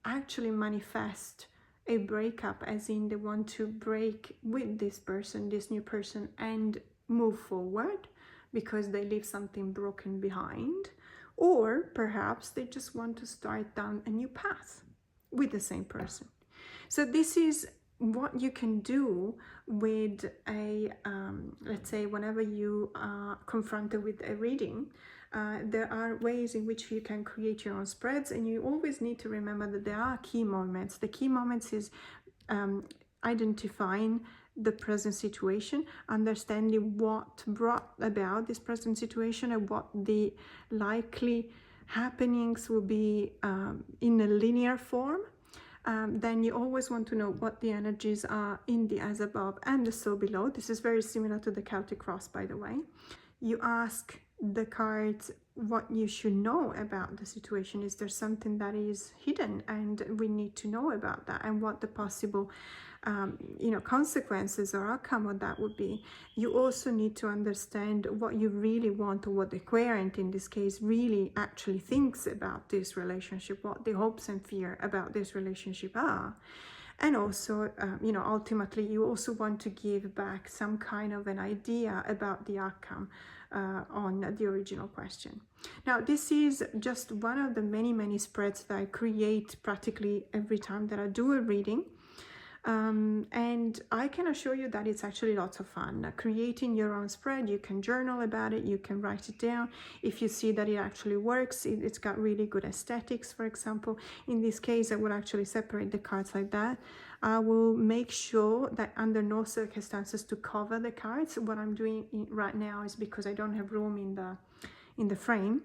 actually manifest a breakup, as in they want to break with this person, this new person, and move forward because they leave something broken behind, or perhaps they just want to start down a new path with the same person. So this is what you can do with a, let's say, whenever you are confronted with a reading, there are ways in which you can create your own spreads, and you always need to remember that there are key moments. The key moments is identifying the present situation, understanding what brought about this present situation and what the likely happenings will be in a linear form. Then you always want to know what the energies are in the as above and the so below. This is very similar to the Celtic cross, by the way. You ask the cards what you should know about the situation. Is there something that is hidden and we need to know about that, and what the possible consequences or outcome of that would be. You also need to understand what you really want, or what the querent in this case really actually thinks about this relationship, what the hopes and fear about this relationship are. And also, ultimately, you also want to give back some kind of an idea about the outcome on the original question. Now, this is just one of the many spreads that I create practically every time that I do a reading. And I can assure you that it's actually lots of fun. Creating your own spread, you can journal about it, you can write it down. If you see that it actually works, it's got really good aesthetics, for example. In this case, I will actually separate the cards like that. I will make sure that under no circumstances to cover the cards. What I'm doing right now is because I don't have room in the frame.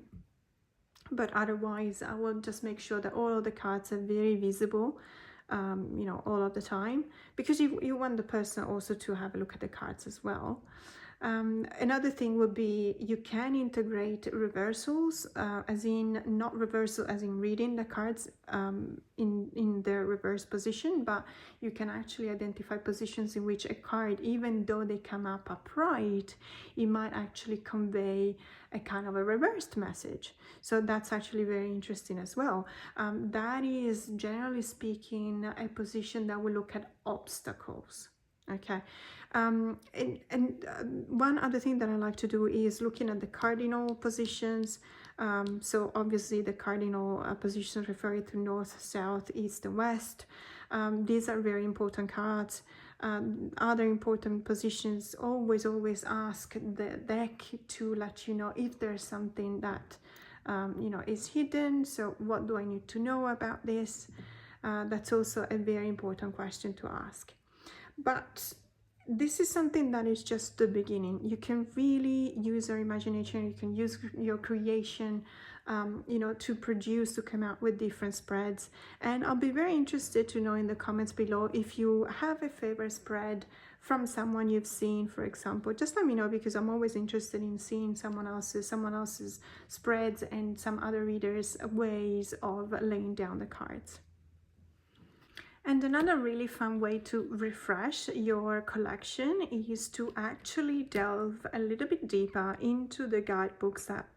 But otherwise, I will just make sure that all of the cards are very visible. All of the time, because you want the person also to have a look at the cards as well. Another thing would be you can integrate reversals, as in not reversal as in reading the cards in their reverse position, but you can actually identify positions in which a card, even though they come up upright, it might actually convey a kind of a reversed message. So that's actually very interesting as well. That is, generally speaking, a position that will look at obstacles. Okay. One other thing that I like to do is looking at the cardinal positions. So obviously the cardinal positions refer to north, south, east, and west. These are very important cards. Other important positions, always ask the deck to let you know if there's something that is hidden. So what do I need to know about this? That's also a very important question to ask. But this is something that is just the beginning. You can really use your imagination, you can use your creation, to produce, to come out with different spreads. And I'll be very interested to know in the comments below if you have a favorite spread from someone you've seen, for example. Just let me know, because I'm always interested in seeing someone else's spreads and some other readers' ways of laying down the cards. And another really fun way to refresh your collection is to actually delve a little bit deeper into the guidebooks that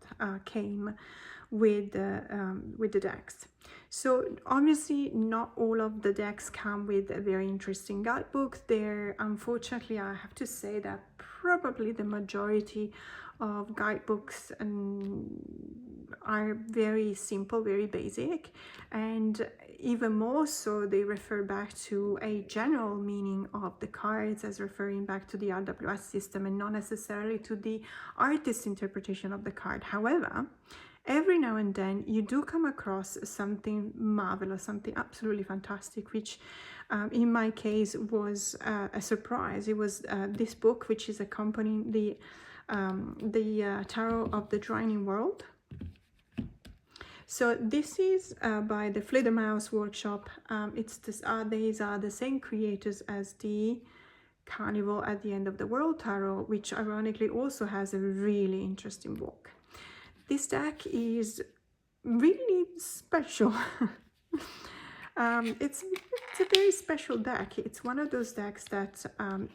came with the decks. So obviously not all of the decks come with a very interesting guidebook. There, unfortunately, I have to say that probably the majority of guidebooks are very simple, very basic, and even more so they refer back to a general meaning of the cards as referring back to the RWS system and not necessarily to the artist's interpretation of the card. However, every now and then you do come across something marvelous, something absolutely fantastic, which in my case was a surprise. It was this book, which is accompanying the Tarot of the Drowning World. So this is by the Fledermaus Workshop. These are the same creators as the Carnival at the End of the World Tarot, which ironically also has a really interesting book. This deck is really special. It's a very special deck. It's one of those decks that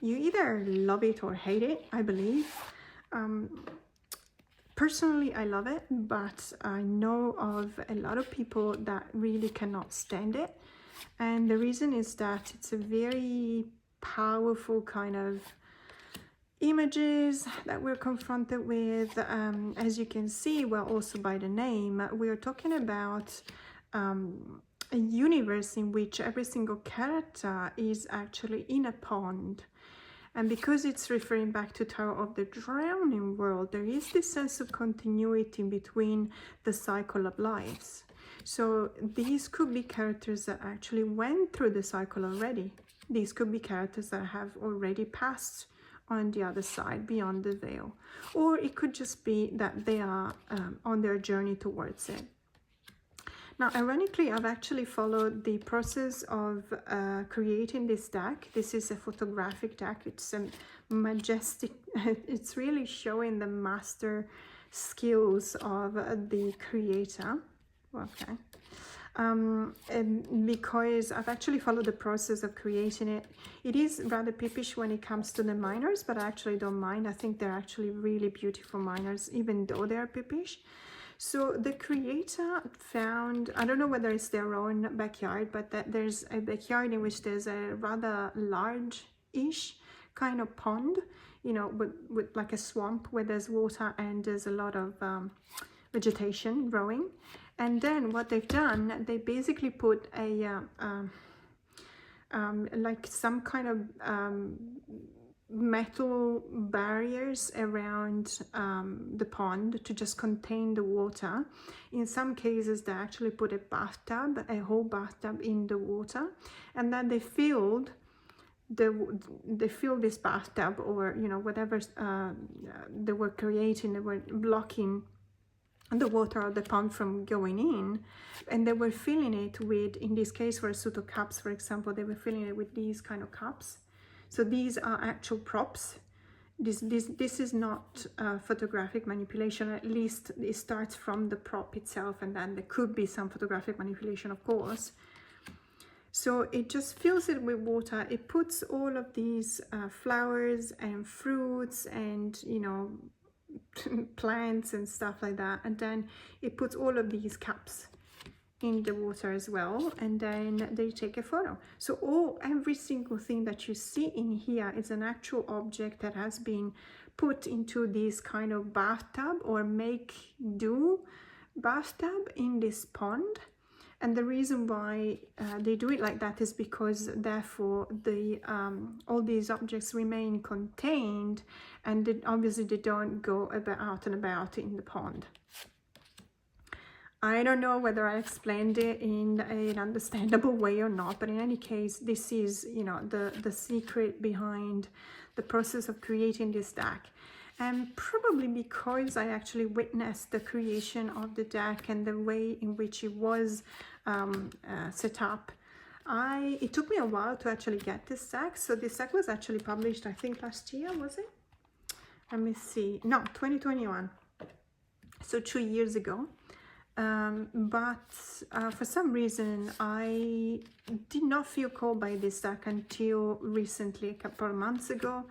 you either love it or hate it, I believe. Personally, I love it, but I know of a lot of people that really cannot stand it. And the reason is that it's a very powerful kind of images that we're confronted with. As you can see, well, also by the name, we're talking about a universe in which every single character is actually in a pond. And because it's referring back to Tarot of the Drowning World, there is this sense of continuity between the cycle of lives. So these could be characters that actually went through the cycle already. These could be characters that have already passed on the other side, beyond the veil. Or it could just be that they are on their journey towards it. Now, ironically, I've actually followed the process of creating this deck. This is a photographic deck. It's a majestic, it's really showing the master skills of the creator. Okay. And because I've actually followed the process of creating it. It is rather pippish when it comes to the minors, but I actually don't mind. I think they're actually really beautiful minors, even though they're pippish. So the creator found, I don't know whether it's their own backyard, but that there's a backyard in which there's a rather large-ish kind of pond, with like a swamp where there's water and there's a lot of vegetation growing. And then what they've done, they basically put a like some kind of metal barriers around the pond to just contain the water. In some cases they actually put a whole bathtub in the water, and then they filled this bathtub, or whatever they were creating, they were blocking the water of the pond from going in, and they were filling it with, in this case for a suit of cups, for example, they were filling it with these kind of cups. So these are actual props. This is not photographic manipulation. At least it starts from the prop itself, and then there could be some photographic manipulation, of course. So it just fills it with water. It puts all of these flowers and fruits and plants and stuff like that, and then it puts all of these cups in the water as well, and then they take a photo. So every single thing that you see in here is an actual object that has been put into this kind of bathtub or make do bathtub in this pond, And the reason why they do it like that is because therefore the all these objects remain contained, and obviously they don't go out and about in the pond. I don't know whether I explained it in an understandable way or not, but in any case, this is, you know, the secret behind the process of creating this deck. And probably because I actually witnessed the creation of the deck and the way in which it was set up, it took me a while to actually get this deck. So this deck was actually published, I think last year, was it? Let me see. No, 2021. So 2 years ago. But for some reason I did not feel called by this deck until recently, a couple of months ago,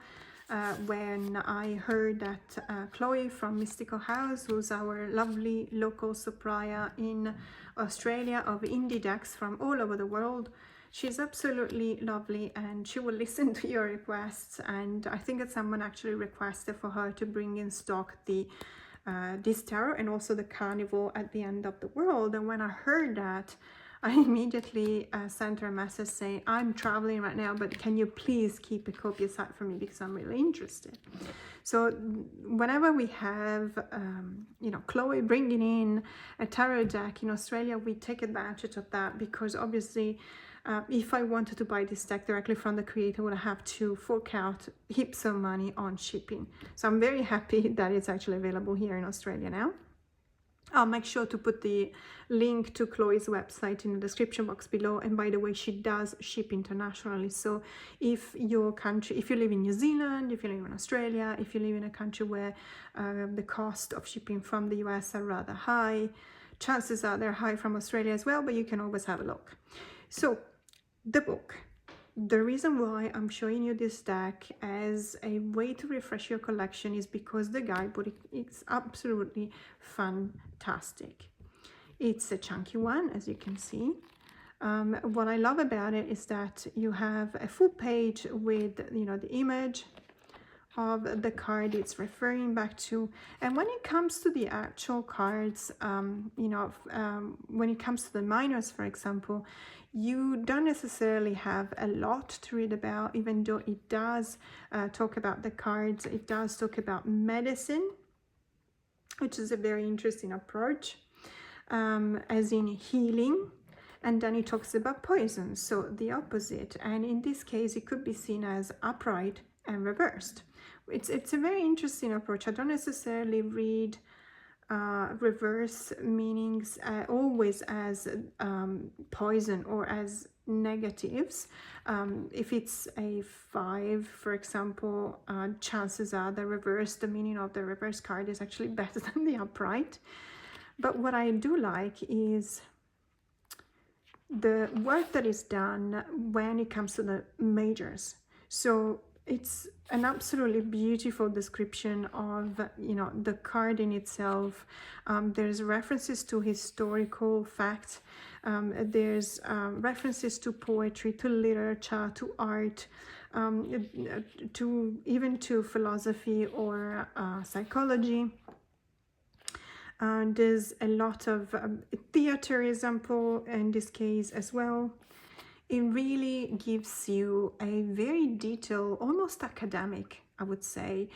when I heard that Chloe from Mystical House, who's our lovely local supplier in Australia of indie decks from all over the world, she's absolutely lovely and she will listen to your requests. And I think that someone actually requested for her to bring in stock this tarot and also the Carnival at the End of the World. And when I heard that, I immediately sent her a message saying, I'm traveling right now, but can you please keep a copy aside for me because I'm really interested. So whenever we have, you know, Chloe bringing in a tarot deck in Australia, we take advantage of that, because obviously if I wanted to buy this deck directly from the creator, I would have to fork out heaps of money on shipping. So I'm very happy that it's actually available here in Australia now. I'll make sure to put the link to Chloe's website in the description box below. And by the way, she does ship internationally. So if you live in New Zealand, if you live in Australia, if you live in a country where the cost of shipping from the US are rather high, chances are they're high from Australia as well, but you can always have a look. So the book. The reason why I'm showing you this deck as a way to refresh your collection is because the guidebook is absolutely fantastic. It's a chunky one, as you can see. What I love about it is that you have a full page with, you know, the image of the card it's referring back to. And when it comes to the actual cards, you know, when it comes to the minors, for example, you don't necessarily have a lot to read about, even though it does talk about the cards. It does talk about medicine, which is a very interesting approach, as in healing. And then it talks about poison, so the opposite. And in this case, it could be seen as upright and reversed. It's a very interesting approach. I don't necessarily read reverse meanings always as poison or as negatives. If it's a 5, for example, chances are the meaning of the reverse card is actually better than the upright. But what I do like is the work that is done when it comes to the majors. So it's an absolutely beautiful description of, you know, the card in itself. There's references to historical facts. There's references to poetry, to literature, to art, even to philosophy or psychology. There's a lot of theater example in this case as well. It really gives you a very detailed, almost academic, I would say,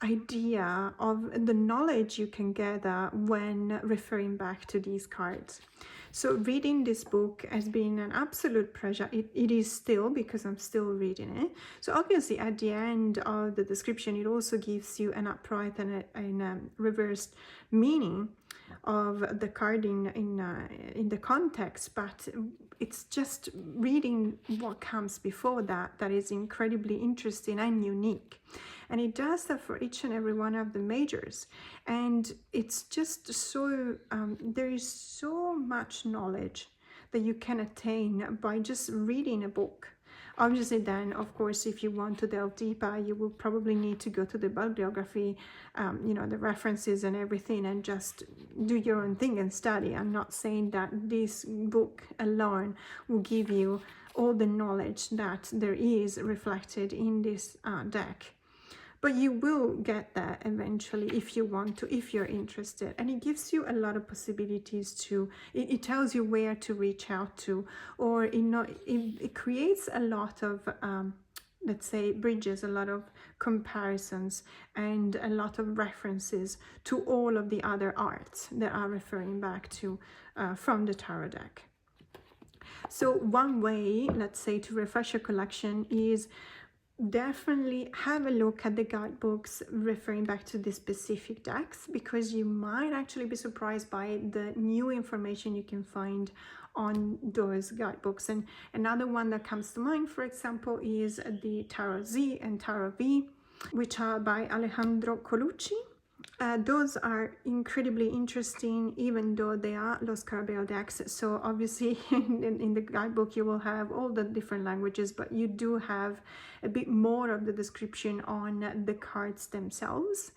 idea of the knowledge you can gather when referring back to these cards. So reading this book has been an absolute pleasure. It is still, because I'm still reading it. So obviously at the end of the description, it also gives you an upright and a reversed meaning of the card in the context, but it's just reading what comes before that is incredibly interesting and unique. And it does that for each and every one of the majors. And it's just so, there is so much knowledge that you can attain by just reading a book. Obviously then, of course, if you want to delve deeper, you will probably need to go to the bibliography, you know, the references and everything, and just do your own thing and study. I'm not saying that this book alone will give you all the knowledge that there is reflected in this deck. but you will get there eventually if you want to, if you're interested. And it gives you a lot of possibilities to, it tells you where to reach out to, or it creates a lot of let's say bridges, a lot of comparisons and a lot of references to all of the other arts that are referring back to from the tarot deck. So one way, let's say, to refresh your collection is definitely have a look at the guidebooks referring back to the specific decks, because you might actually be surprised by the new information you can find on those guidebooks. And another one that comes to mind, for example, is the Tarot Z and Tarot V, which are by Alejandro Colucci. Those are incredibly interesting, even though they are Los Carabel decks. So obviously in the guidebook you will have all the different languages, but you do have a bit more of the description on the cards themselves.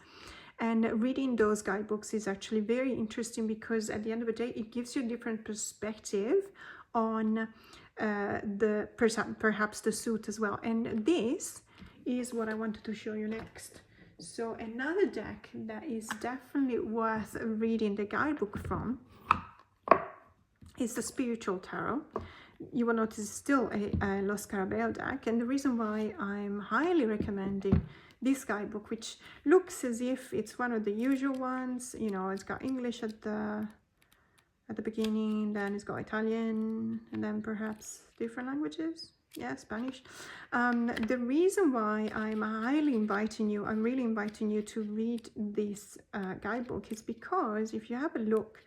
And reading those guidebooks is actually very interesting, because at the end of the day it gives you a different perspective on perhaps the suit as well. And this is what I wanted to show you next. So another deck that is definitely worth reading the guidebook from is the Spiritual Tarot. You will notice it's still a Los Carabel deck, and the reason why I'm highly recommending this guidebook, which looks as if it's one of the usual ones, you know, it's got English at the beginning, then it's got Italian, and then perhaps different languages. Yeah, Spanish. The reason why I'm really inviting you to read this guidebook is because if you have a look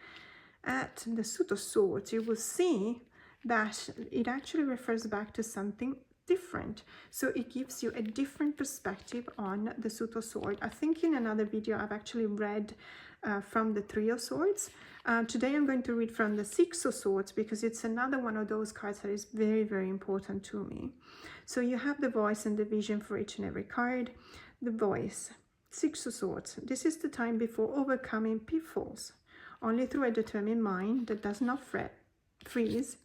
at the Suit of Swords, you will see that it actually refers back to something different. So it gives you a different perspective on the Suit of Swords. I think in another video I've actually read from the Three of Swords. Today I'm going to read from the Six of Swords, because it's another one of those cards that is very, very important to me. So you have the voice and the vision for each and every card. The voice, Six of Swords. This is the time before overcoming pitfalls. Only through a determined mind that does not freeze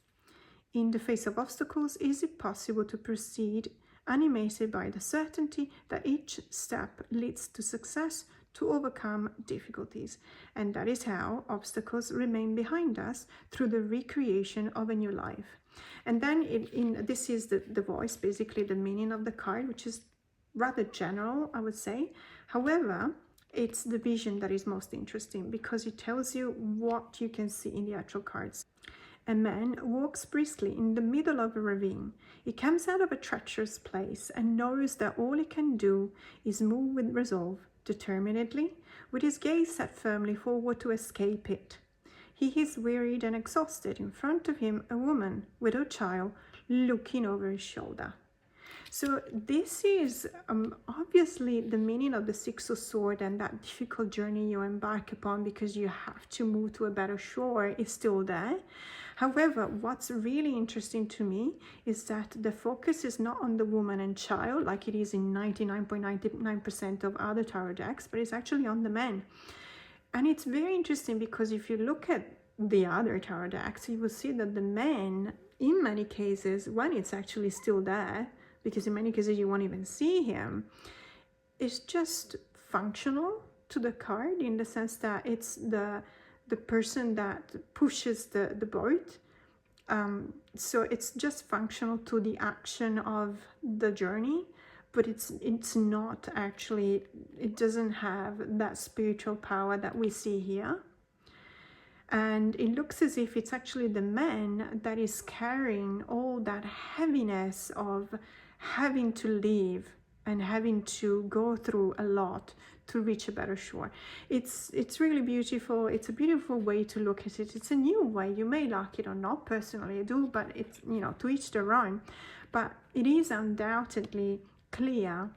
in the face of obstacles is it possible to proceed, animated by the certainty that each step leads to success, to overcome difficulties. And that is how obstacles remain behind us through the recreation of a new life. And then this is the voice, basically the meaning of the card, which is rather general, I would say. However, it's the vision that is most interesting, because it tells you what you can see in the actual cards. A man walks briskly in the middle of a ravine. He comes out of a treacherous place and knows that all he can do is move with resolve, determinedly, with his gaze set firmly forward to escape it. He is wearied and exhausted. In front of him, a woman with her child looking over his shoulder. So this is obviously the meaning of the Six of Swords, and that difficult journey you embark upon because you have to move to a better shore is still there. However, what's really interesting to me is that the focus is not on the woman and child like it is in 99.99% of other tarot decks, but it's actually on the men. And it's very interesting because if you look at the other tarot decks, you will see that the men, in many cases, when it's actually still there, because in many cases you won't even see him, it's just functional to the card, in the sense that it's the person that pushes the boat. So it's just functional to the action of the journey, but it's not actually, it doesn't have that spiritual power that we see here. And it looks as if it's actually the man that is carrying all that heaviness of having to leave and having to go through a lot to reach a better shore. It's really beautiful. It's a beautiful way to look at it. It's a new way. You may like it or not. Personally I do, but it's, you know, to each their own. But it is undoubtedly clear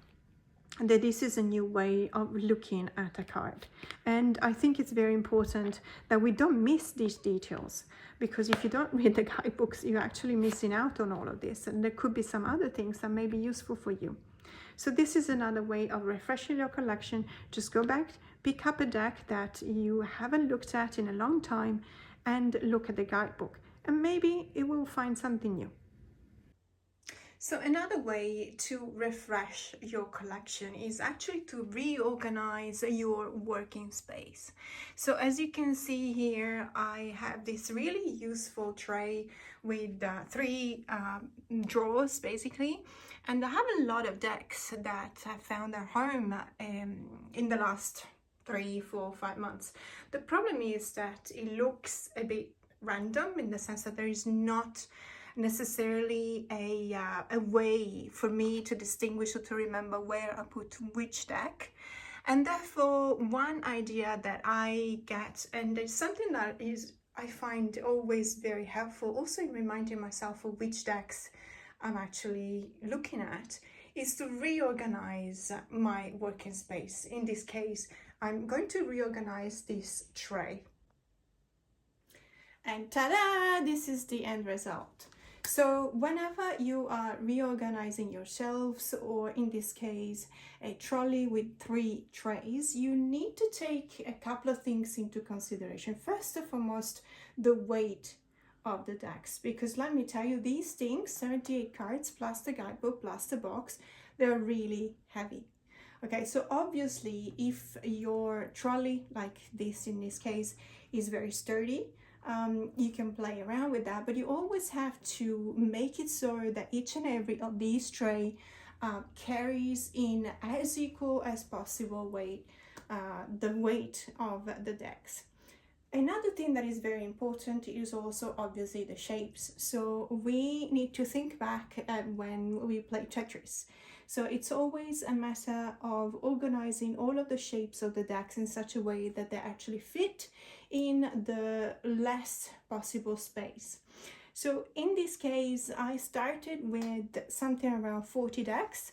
that this is a new way of looking at a card. And I think it's very important that we don't miss these details, because if you don't read the guidebooks, you're actually missing out on all of this, and there could be some other things that may be useful for you. So this is another way of refreshing your collection. Just go back, pick up a deck that you haven't looked at in a long time, and look at the guidebook, and maybe it will find something new. So another way to refresh your collection is actually to reorganize your working space. So as you can see here, I have this really useful tray with three drawers basically, and I have a lot of decks that I found their home in the last 3, 4, 5 months. The problem is that it looks a bit random in the sense that there is not necessarily a way for me to distinguish or to remember where I put which deck. And therefore, one idea that I get, and it's something that is I find always very helpful, also in reminding myself of which decks I'm actually looking at, is to reorganize my working space. In this case, I'm going to reorganize this tray. And ta-da! This is the end result. So whenever you are reorganizing your shelves, or in this case, a trolley with 3 trays, you need to take a couple of things into consideration. First and foremost, the weight of the decks, because let me tell you, these things, 78 cards plus the guidebook plus the box, they're really heavy. Okay, so obviously if your trolley, like this in this case, is very sturdy, you can play around with that, but you always have to make it so that each and every of these tray carries in as equal as possible weight, the weight of the decks. Another thing that is very important is also obviously the shapes. So we need to think back at when we play Tetris. So it's always a matter of organizing all of the shapes of the decks in such a way that they actually fit in the less possible space. So in this case, I started with something around 40 decks.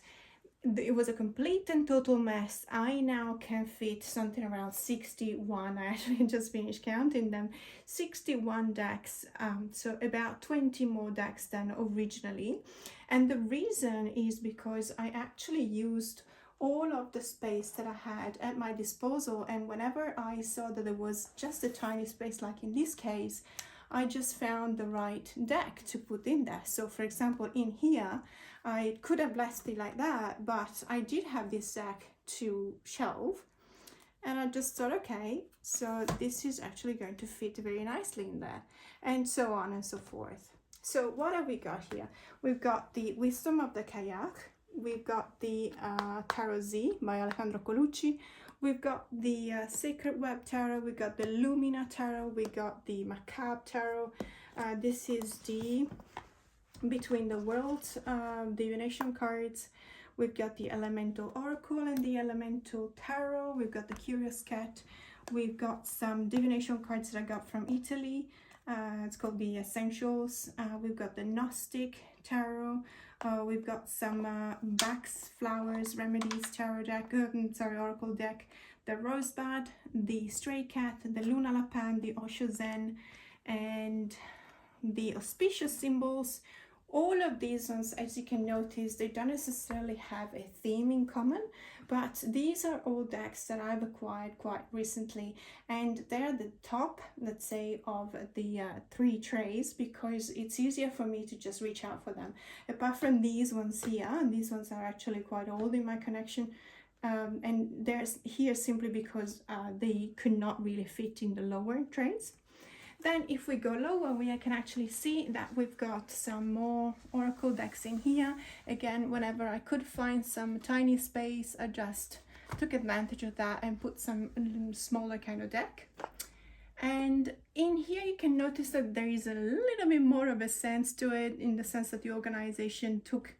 It was a complete and total mess. I now can fit something around 61. I actually just finished counting them. 61 decks, so about 20 more decks than originally. And the reason is because I actually used all of the space that I had at my disposal, and whenever I saw that there was just a tiny space, like in this case, I just found the right deck to put in there. So for example, in here, I could have left it like that, but I did have this deck to shelve, and I just thought, okay, so this is actually going to fit very nicely in there, and so on and so forth. So what have we got here? We've got the Wisdom of the Kayak, we've got the Tarot Z by Alejandro Colucci, we've got the Sacred Web Tarot, we've got the Lumina Tarot, we got the Macabre Tarot. This is the Between the Worlds divination cards. We've got the Elemental Oracle and the Elemental Tarot. We've got the Curious Cat. We've got some divination cards that I got from Italy. It's called the Essentials. We've got the Gnostic Tarot. We've got some Bach's Flowers Remedies Tarot deck, Oracle deck. The Rosebud, the Stray Cat, the Luna Lapin, the Osho Zen, and the Auspicious Symbols. All of these ones, as you can notice, they don't necessarily have a theme in common, but these are all decks that I've acquired quite recently, and they're the top, let's say, of the 3 trays, because it's easier for me to just reach out for them. Apart from these ones here, and these ones are actually quite old in my collection, and they're here simply because they could not really fit in the lower trays. Then if we go lower, we can actually see that we've got some more Oracle decks in here. Again, whenever I could find some tiny space, I just took advantage of that and put some smaller kind of deck. And in here you can notice that there is a little bit more of a sense to it, in the sense that the organization took,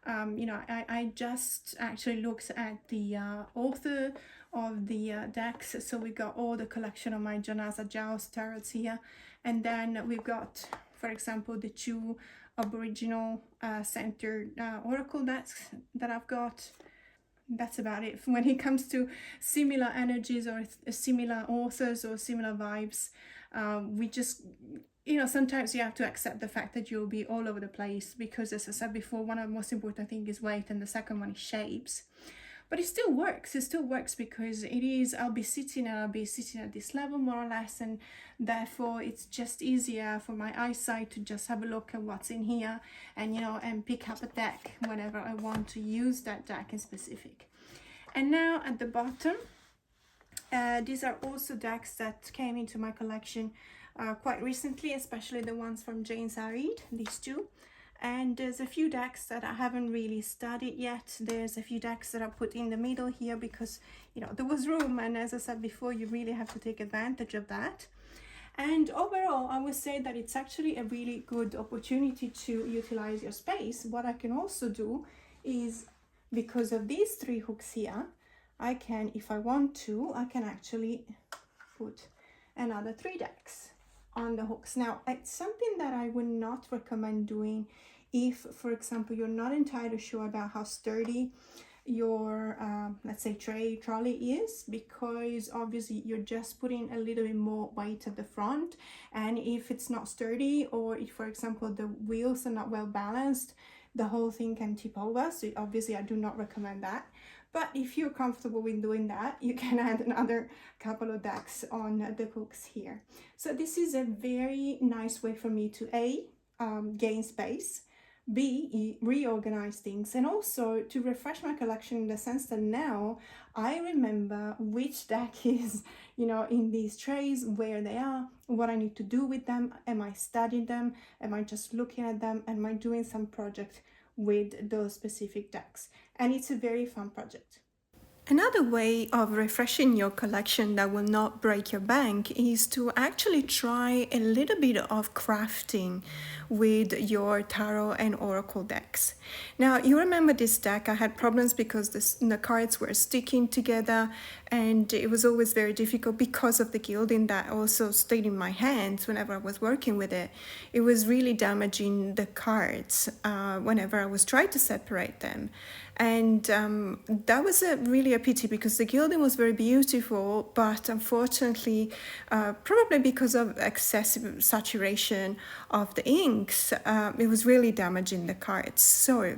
I just actually looked at the author of the decks. So we got all the collection of my Janasa Joust tarots here, and then we've got, for example, the 2 Aboriginal centered Oracle decks that I've got. That's about it. When it comes to similar energies or similar authors or similar vibes, we just, sometimes you have to accept the fact that you'll be all over the place, because as I said before, one of the most important things is weight, and the second one is shapes. but it still works because I'll be sitting at this level more or less, and therefore it's just easier for my eyesight to just have a look at what's in here, and and pick up a deck whenever I want to use that deck in specific. And now at the bottom, these are also decks that came into my collection quite recently, especially the ones from Jane Sarid, these two. And there's a few decks that I haven't really studied yet. There's a few decks that I put in the middle here because, there was room. And as I said before, you really have to take advantage of that. And overall, I would say that it's actually a really good opportunity to utilize your space. What I can also do is, because of these 3 hooks here, I can, if I want to, I can actually put another 3 decks on the hooks. Now, it's something that I would not recommend doing if, for example, you're not entirely sure about how sturdy your let's say trolley is, because obviously you're just putting a little bit more weight at the front, and if it's not sturdy, or if, for example, the wheels are not well balanced, the whole thing can tip over. So obviously I do not recommend that. But if you're comfortable with doing that, you can add another couple of decks on the hooks here. So this is a very nice way for me to A, gain space, B, reorganize things, and also to refresh my collection in the sense that now I remember which deck is, in these trays, where they are, what I need to do with them. Am I studying them? Am I just looking at them? Am I doing some project with those specific decks? And it's a very fun project. Another way of refreshing your collection that will not break your bank is to actually try a little bit of crafting with your tarot and oracle decks. Now, you remember this deck, I had problems because the cards were sticking together, and it was always very difficult because of the gilding that also stayed in my hands whenever I was working with it. It was really damaging the cards whenever I was trying to separate them. And that was really a pity, because the gilding was very beautiful, but unfortunately, probably because of excessive saturation of the inks, it was really damaging the cards. So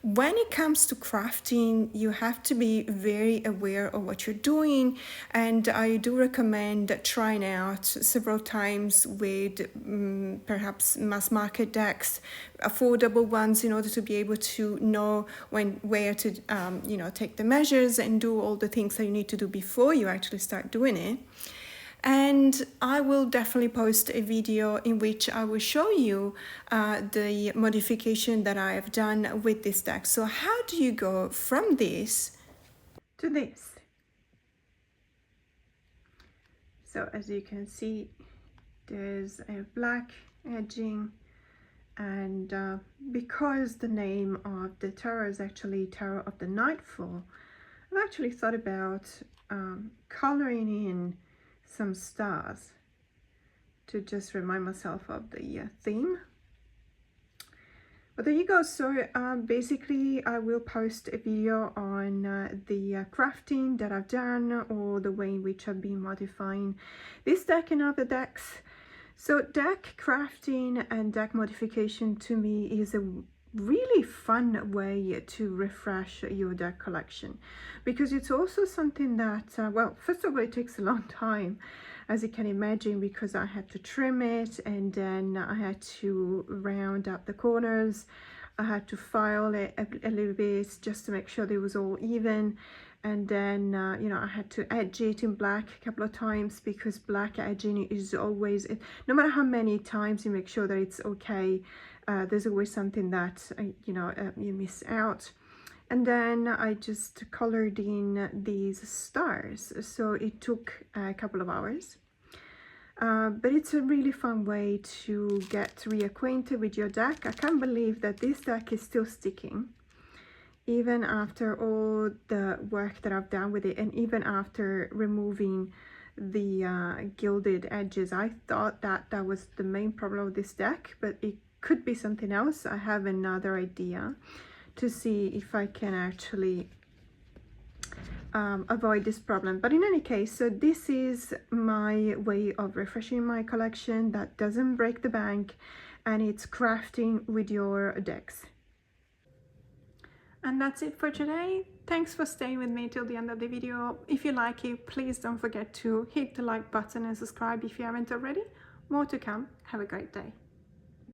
when it comes to crafting, you have to be very aware of what you're doing, and I do recommend trying out several times with perhaps mass market decks, affordable ones, in order to be able to know where to take the measures and do all the things that you need to do before you actually start doing it. And I will definitely post a video in which I will show you the modification that I have done with this deck. So how do you go from this to this? So as you can see, there's a black edging, and because the name of the tarot is actually Tarot of the Nightfall, I've actually thought about coloring in some stars to just remind myself of the theme. But there you go. So basically I will post a video on the crafting that I've done, or the way in which I've been modifying this deck and other decks. So deck crafting and deck modification to me is a really fun way to refresh your deck collection, because it's also something that well, first of all, it takes a long time, as you can imagine, because I had to trim it, and then I had to round up the corners, I had to file it a little bit just to make sure it was all even, and then I had to edge it in black a couple of times, because black edging is always, no matter how many times you make sure that it's okay, there's always something that you miss out. And then I just colored in these stars, so it took a couple of hours, but it's a really fun way to get reacquainted with your deck. I can't believe that this deck is still sticking even after all the work that I've done with it, and even after removing the gilded edges. I thought that that was the main problem with this deck, but it could be something else. I have another idea to see if I can actually avoid this problem. But in any case, so this is my way of refreshing my collection that doesn't break the bank, and it's crafting with your decks. And that's it for today. Thanks for staying with me till the end of the video. If you like it, please don't forget to hit the like button and subscribe if you haven't already. More to come. Have a great day.